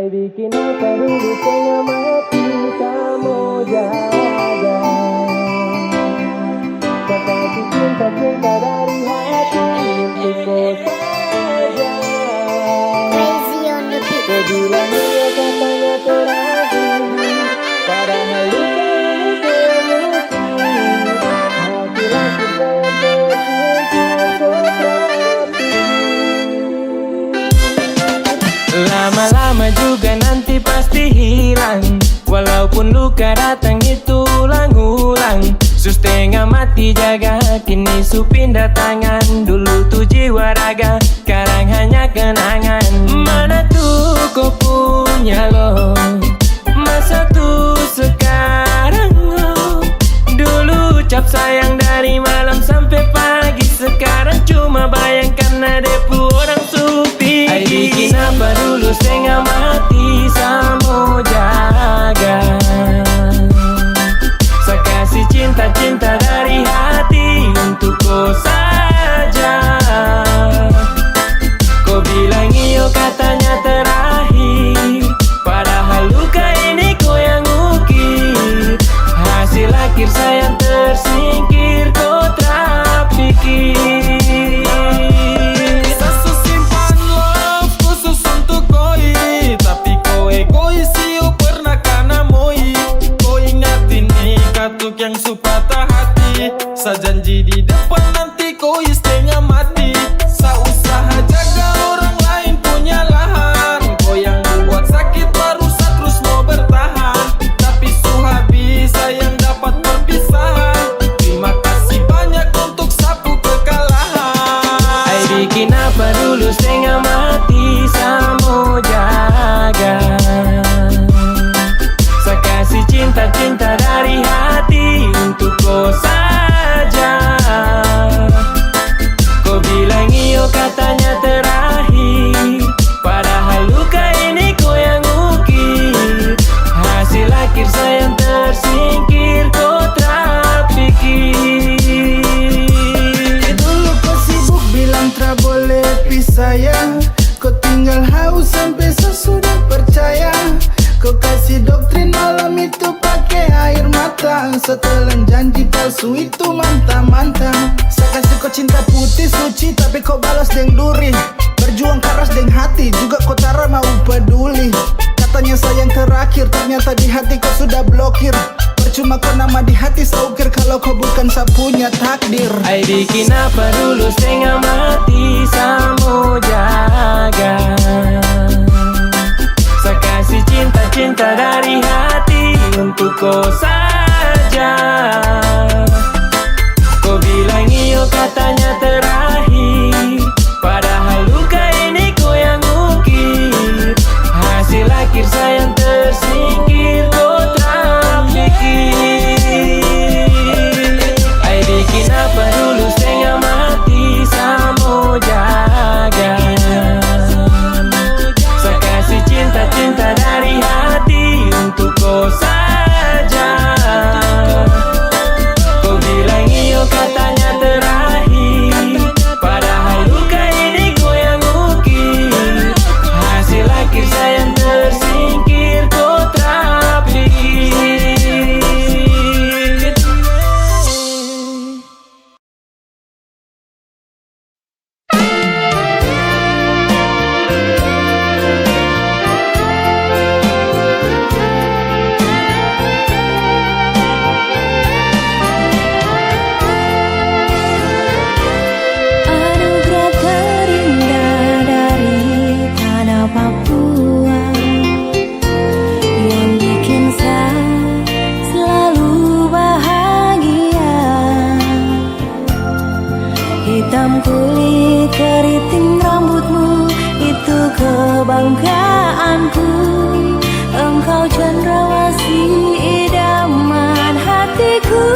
Ai bikin apa dulu setengah mati kamu jaga. Kasih cinta-cinta dari hati untukku saja. Kau bilang iya katanya terakhir, padahal luka ini terbukti. Laki-laki saya tersingkir kau terpikir. Lama-lama juga nanti pasti hilang, walaupun luka datang itu ulang-ulang. Setengah mati jaga, kini su pindah tangan. Dulu tuh jiwa raga, sekarang hanya kenangan. Mana tuh kau punya lo, masa tuh sekarang lo. Dulu ucap sayang dari malam sampai pagi, sekarang cuma bayangkan ada orang supi. Ai bikin apa dulu setengah mati sama jaga. Kasih cinta-cinta dari hati untuk kau saja. Kau bilang iyo katanya terakhir, padahal luka ini kau yang ukir. Hasil akhir sayang tersingkir, kau terpikir. Saya simpan love khusus untuk koi, tapi kau egois iyo pernah karena moi. Kau ingatin nih katuk yang supatah hati, sa janji di depan nanti kau setengah mati. Sa usaha jaga orang lain punya lahan, kau yang buat sakit baru sa terus mau bertahan. Tapi su habis sayang dapat perpisahan, terima kasih banyak untuk sapu kekalahan. Ai bikin apa dulu setengah mati sama jaga. Saya kasih cinta-cinta dari hati untuk kau saja. Kau bilang iyo katanya terakhir, padahal luka ini kau yang ukir. Hasil akhir sayang tersingkir, kau terpikir. Dulu kau sibuk bilang tak boleh pisah ya, kau tinggal haus sampai sesudah percaya. Kau kasih doktrin malam itu pakai air mata, setelan janji palsu itu mantap-mantap. Saya kasih kau cinta putih suci, tapi kau balas deng duri. Berjuang keras deng hati, juga kau cara mau peduli. Katanya sayang terakhir, ternyata di hati kau sudah blokir. Percuma kau nama di hati saukir, kalau kau bukan sa punya takdir. Ai bikin apa dulu setengah mati sama jaga. Saya kasih cinta-cinta dari hati untuk kau saja. Kau bilang iyo katanya terakhir, padahal luka ini kau yang ukir. Hasil akhir sayang tersingkir, kau terpikir. Ai bikin apa dulu setengah mati sama jaga. Saya kasih cinta-cinta dari hati untuk kau saja. Kau bilang iyo katanya terakhir, padahal luka ini kau yang ukir. Hasil akhir sayang tersingkir, kau terpikir. Anugerah terindah dari tanah Papua, yang bikin saya selalu bahagia. Hitam kulit keriting rambutmu, itu kebanggaanku. Engkau cendrawasih idaman hatiku.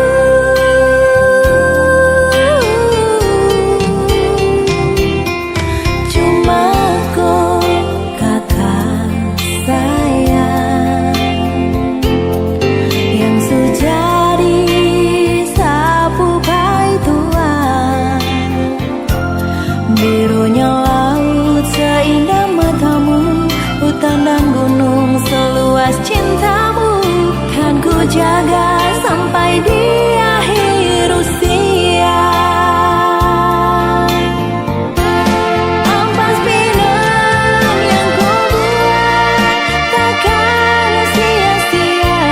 Cuma kau kakak sayang, yang sejadi sapu kai tua. Birunya laut seindah matamu, hutan dan gunung jaga sampai di akhir usia. Ampas pinang yang kau buat takkan sia-sia,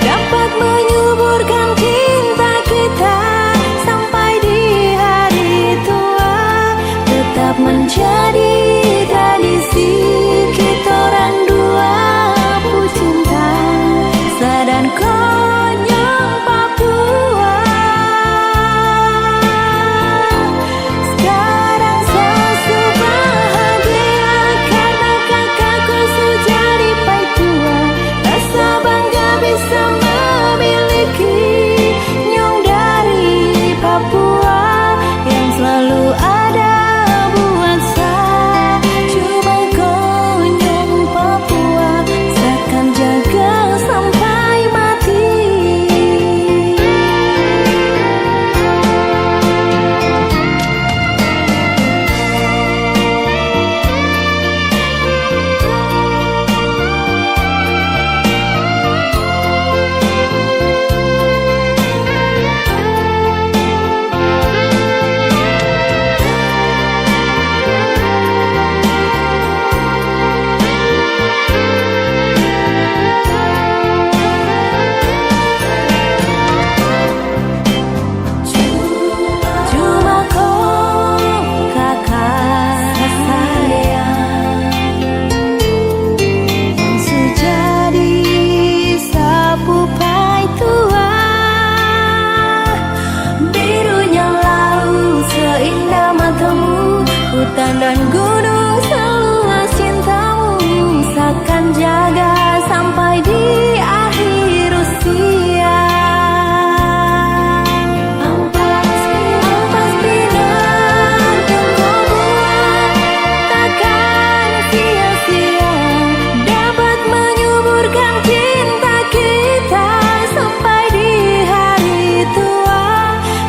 dapat menyuburkan cinta kita sampai di hari tua. Tetap menjadi tradisi kita orang dua pecinta dan konyol Papua. Sekarang sesu bahagia karena kakakku sudah di tua. Rasa bangga bisa memiliki nyong dari Papua yang selalu ada buat saya. Cuma konyol Papua seakan jaga sampai mati. Cuma kau kakak sayang yang sejadi sapu pai tua. Birunya laut seindah matamu, hutan dan gunung seluas cintamu. Seakan jaga sampai di akhir usia. Ampas pinang yang kau buat takkan sia-sia, dapat menyuburkan cinta kita sampai di hari tua.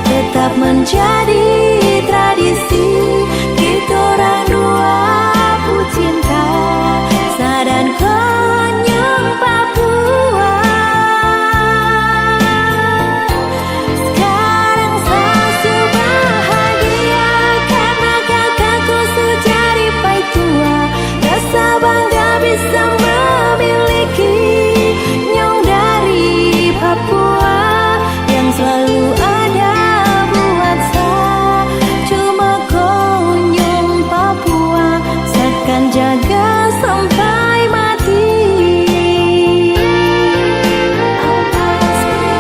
Tetap menjadi tradisi kita orang dua pecinta dan konyol Papua. Sekarang sesu bahagia karena kakakku sudah di tua. Rasa bangga bisa memiliki nyong dari Papua yang selalu ada buat saya. Cuma konyol Papua seakan jaga sampai mati.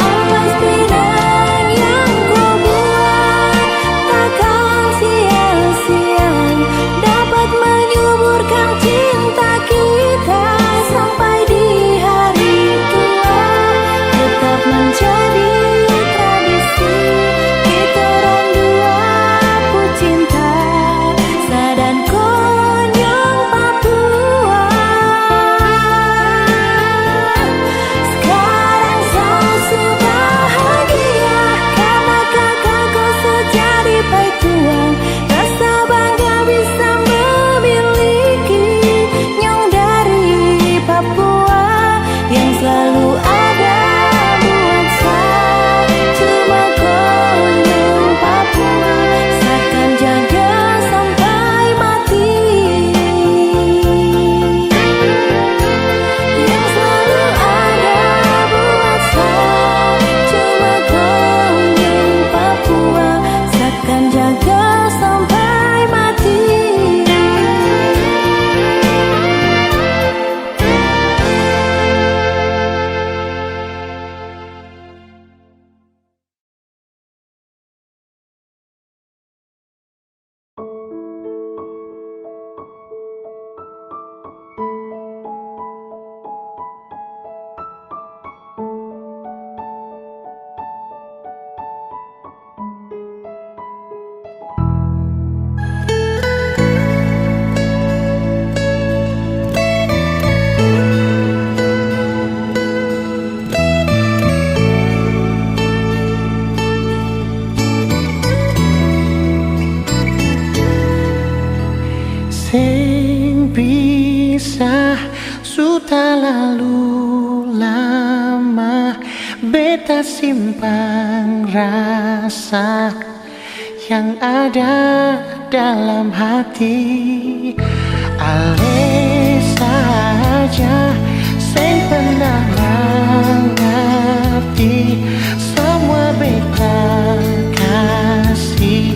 Ampas pinang yang kau buat takkan sia-sia, dapat menyuburkan cinta kita sampai di hari tua. Tetap menjadi tradisi kita orang dua pecinta dan konyol Papua. Sekarang sesu bahagia karena kakakku sudah di tua. Rasa bangga bisa memiliki nyong dari Papua yang selalu ada buat saya. Cuma konyol Papua seakan jaga sampai mati. Yang selalu ada buat saya. Cuma konyol Papua seakan jaga sampai mati. Sing pisah sudah lalu lama, beta simpan rasa yang ada dalam hati. Ale saja sing pernah mengerti semua beta kasih,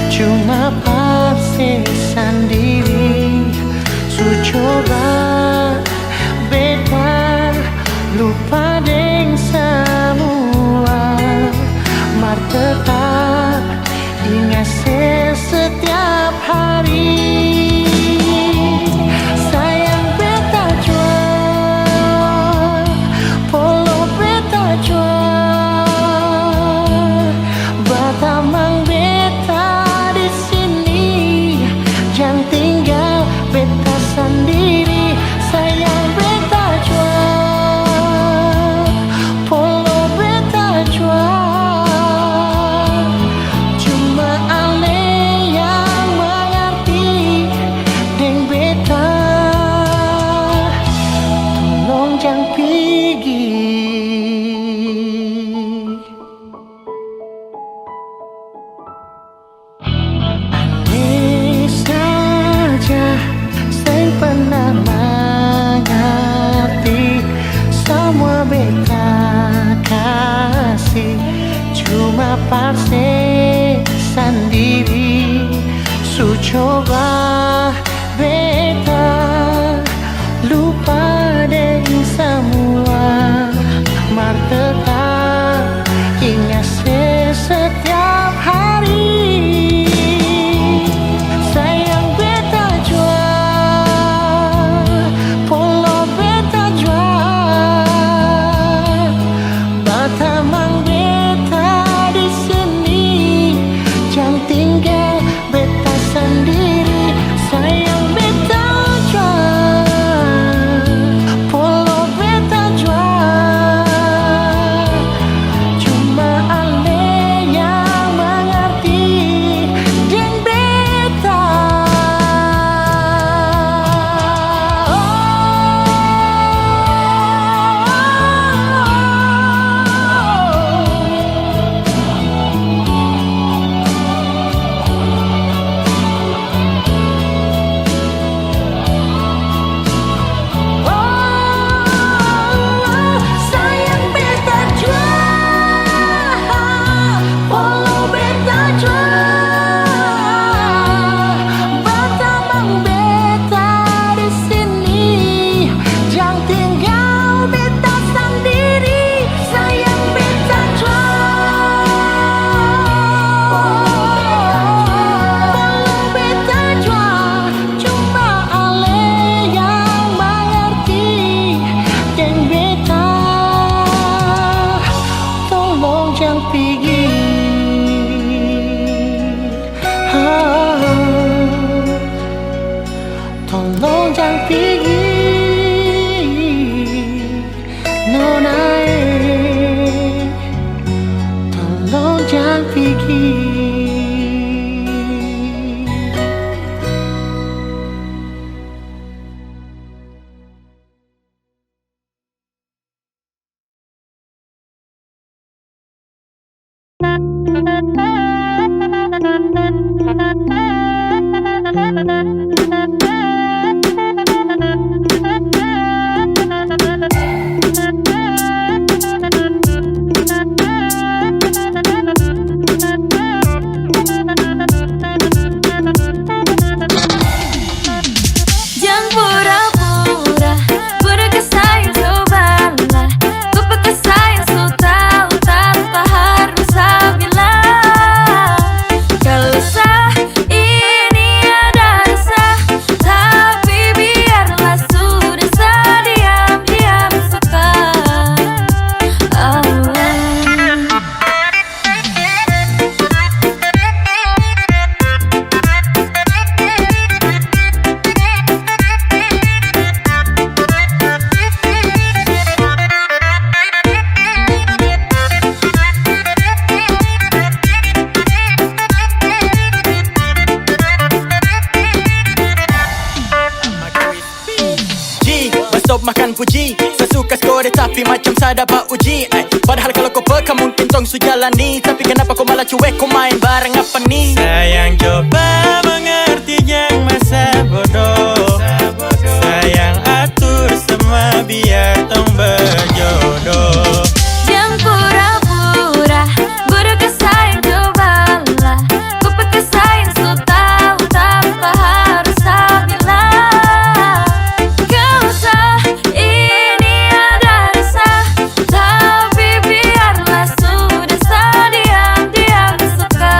cuma pasti sendiri. Su coba beta lupa deng semua, mar tetap ingat setiap hari. Sayang beta jual, polo beta jual, batamang beta di sini, jangan tinggal beta sendiri. Sayang beta jual, polo beta jual, cuma ale yang mengerti deng beta. Tolong jangan pergi. Ale saja sing pernah mengerti semua beta kasih, cuma pasti sendiri. Su coba beta lupa deng semua, mar tetap ingat setiap hari. Sayang beta jual, polo beta jual, batamang beta di sini, jangan tinggal beta sendiri. Sayang beta jual, polo beta jual, cuma ale yang mengerti deng beta. Sayang beta jual, polo beta jual, batamang beta di sini, jangan tinggal beta sendiri. Sayang beta jual, polo beta jual, cuma ale yang mengerti deng beta. Tolong jangan pergi. Tolong jangan pergi, Nona. Tolong jangan pergi. Jangan pura-pura, pura ke saya cobalah. Kau pakai saya so tahu tanpa harus saya bilang. Kalau sah ini ada rasa, tapi biarlah sudah saya diam-diam suka. G, stop makan puji. Saya suka skor dia tapi macam saya dapat uji. Padahal kalau tong sejalani. Tapi kenapa kau malah cuek, kau main bareng apa nih? Sayang coba mengerti yang masa bodoh. Sayang atur semua biar tong berjodoh. Jangan pura-pura bodoh ke sayang, cobalah kau pakai sayang so tahu tanpa harus aku bilang. Gak usah ini ada rasa, tapi biarlah sudah diam-diam suka.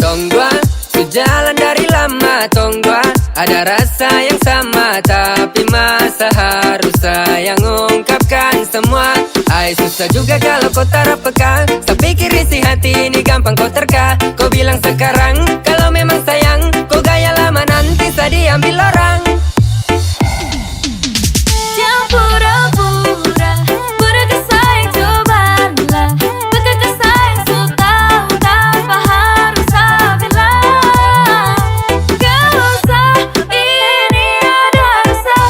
Tong dua sejalan dari lama, tong dua ada rasa yang sama, tapi masa harus sayang ungkapkan semua. Ay susah juga kalau kau tak peka. Saya pikir isi hati ini gampang kau terka. Kau bilang sekarang kalau memang sayang, kau gaya lama nanti saya diambil orang. Jangan pura-pura bodoh ke sayang, cobalah pakai ke sayang so tahu tanpa harus aku bilang. Gak usah ini ada rasa,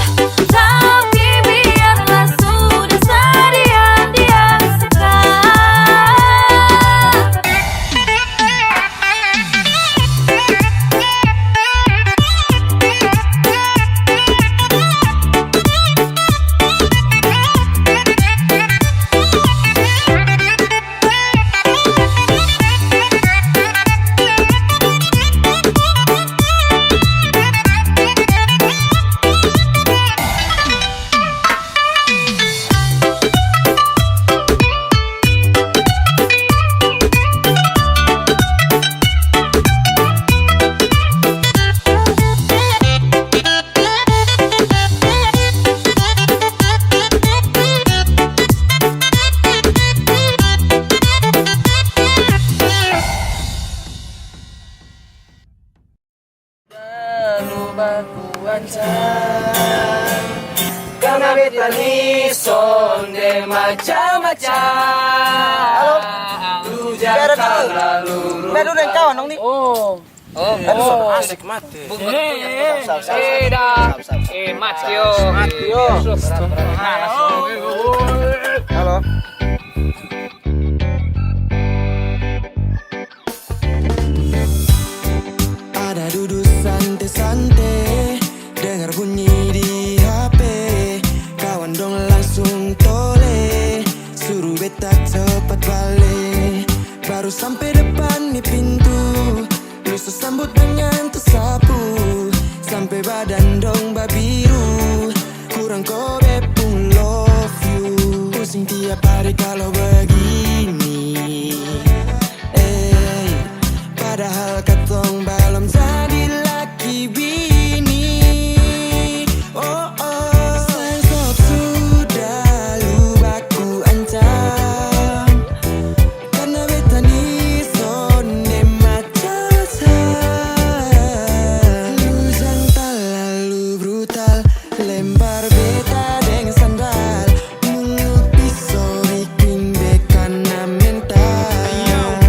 tapi biarlah sudah diam-diam suka. Karena beta ni sonde macam-macam. Halo. Biar dulu. Biar dulu yang kawan dong nih. Asik mati. Matio. Halo. Ada duduk santai-santai, dengar bunyi di HP. Kawan dong langsung tole, suruh beta cepat balik. Baru sampai depan nih pintu, lu sambut dengan tersapu. Sampai badan dong babiru, kurang kobe pun love you. Pusing tiap hari kalau begini. Padahal katong belum jadi laki bini. Sayang sok sudah lu baku ancam, karena beta ni sonde macam-macam. Lu jangan terlalu brutal, lempar beta dengan sandal. Mulut pisau bikin beka na mental.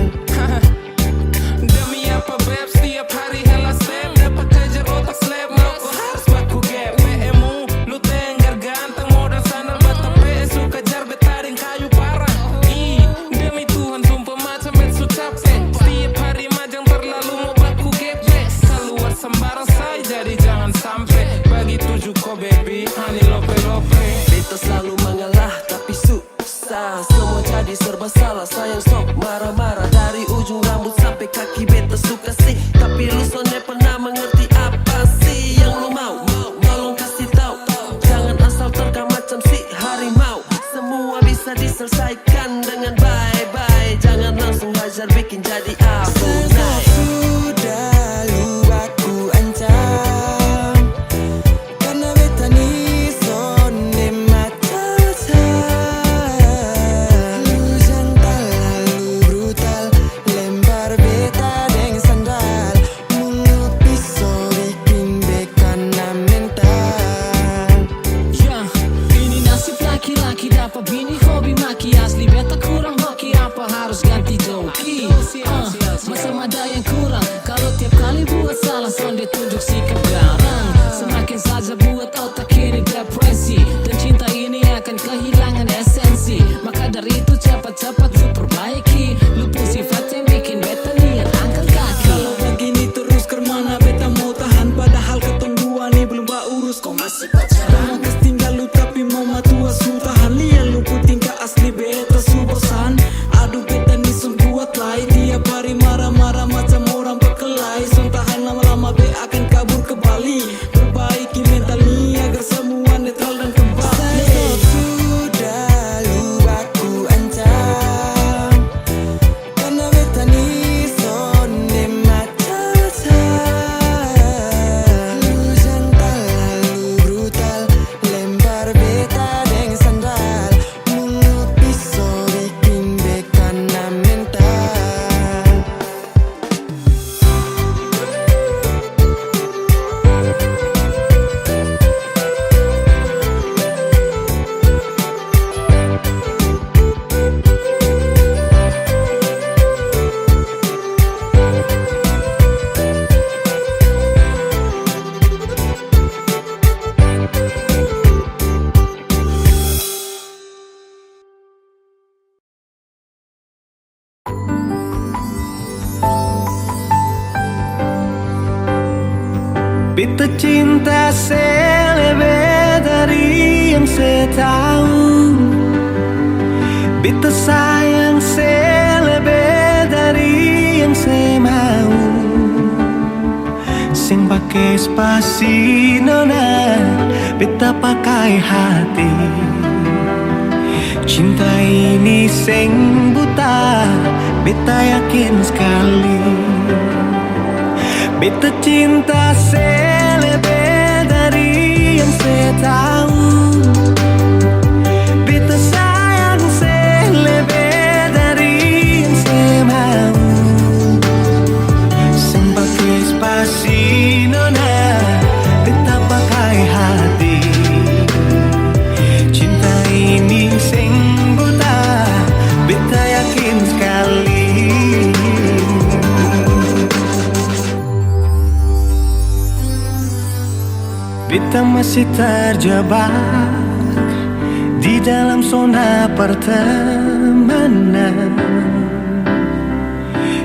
Demi apa beb, setiap hari hela step. Dapat kejar otak slap, mau kau harus baku gap. PMU, lu tenggar ganteng, modal sandal bata PS. Suka jar betaring kayu parah. Demi Tuhan sumpah macam bet su capek. Setiap hari majang terlalu mau baku gap. Keluar sembarang say, jadi jangan sampai. Bagi tujuh kau baby, honey lope-lope. Beta selalu mengalah tapi susah, semua jadi serba salah. Sayang sok marah-marah dari ujung rambut sampai kaki. Beta suka sih, tapi lu sonde pernah mengerti apa sih yang lu mau. Tolong kasih tahu, jangan asal terka macam si harimau. Semua bisa diselesaikan dengan bye-bye. Jangan langsung hajar bikin jadi abu. Sudah lu baku ancam, karena beta ni sonde macam-macam. Lu jangan terlalu brutal, lempar beta dengan sandal. Mulut pisau bikin beka na mental. Ya, ini nasib laki-laki dapat bini hobi maki. Asli beta kurang hoki, apa harus ganti joki? Masa ada yang kurang, kalau tiap kali buat salah sonde tunjuk sikap garang. Semakin saja buat otak ini depresi, dan cinta ini akan kehilangan esensi. Maka dari itu Beta cinta selebih dari yang saya tahu. Beta sayang selebih dari yang saya mau. Sing pakai spasi nona, beta pakai hati. Cinta ini sing buta, beta yakin sekali. Beta cinta selebih dari yang saya tahu. Beta sayang selebih dari yang saya mau. Sing pakai spasi nona, beta pakai hati. Cinta ini sing buta, beta yakin sekali. Beta masih terjebak di dalam zona pertemanan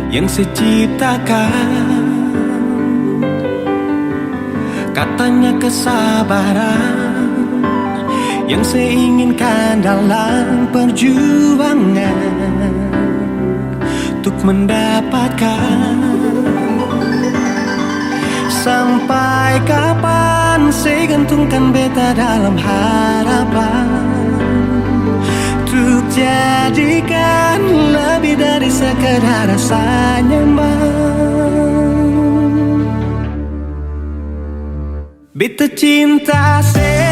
yang saya ciptakan. Katanya kesabaran yang saya inginkan dalam perjuangan untuk mendapatkan. Sampai kapan saya gantungkan beta dalam harapan untuk jadikan lebih dari sekedar rasa nyaman. Beta cinta saya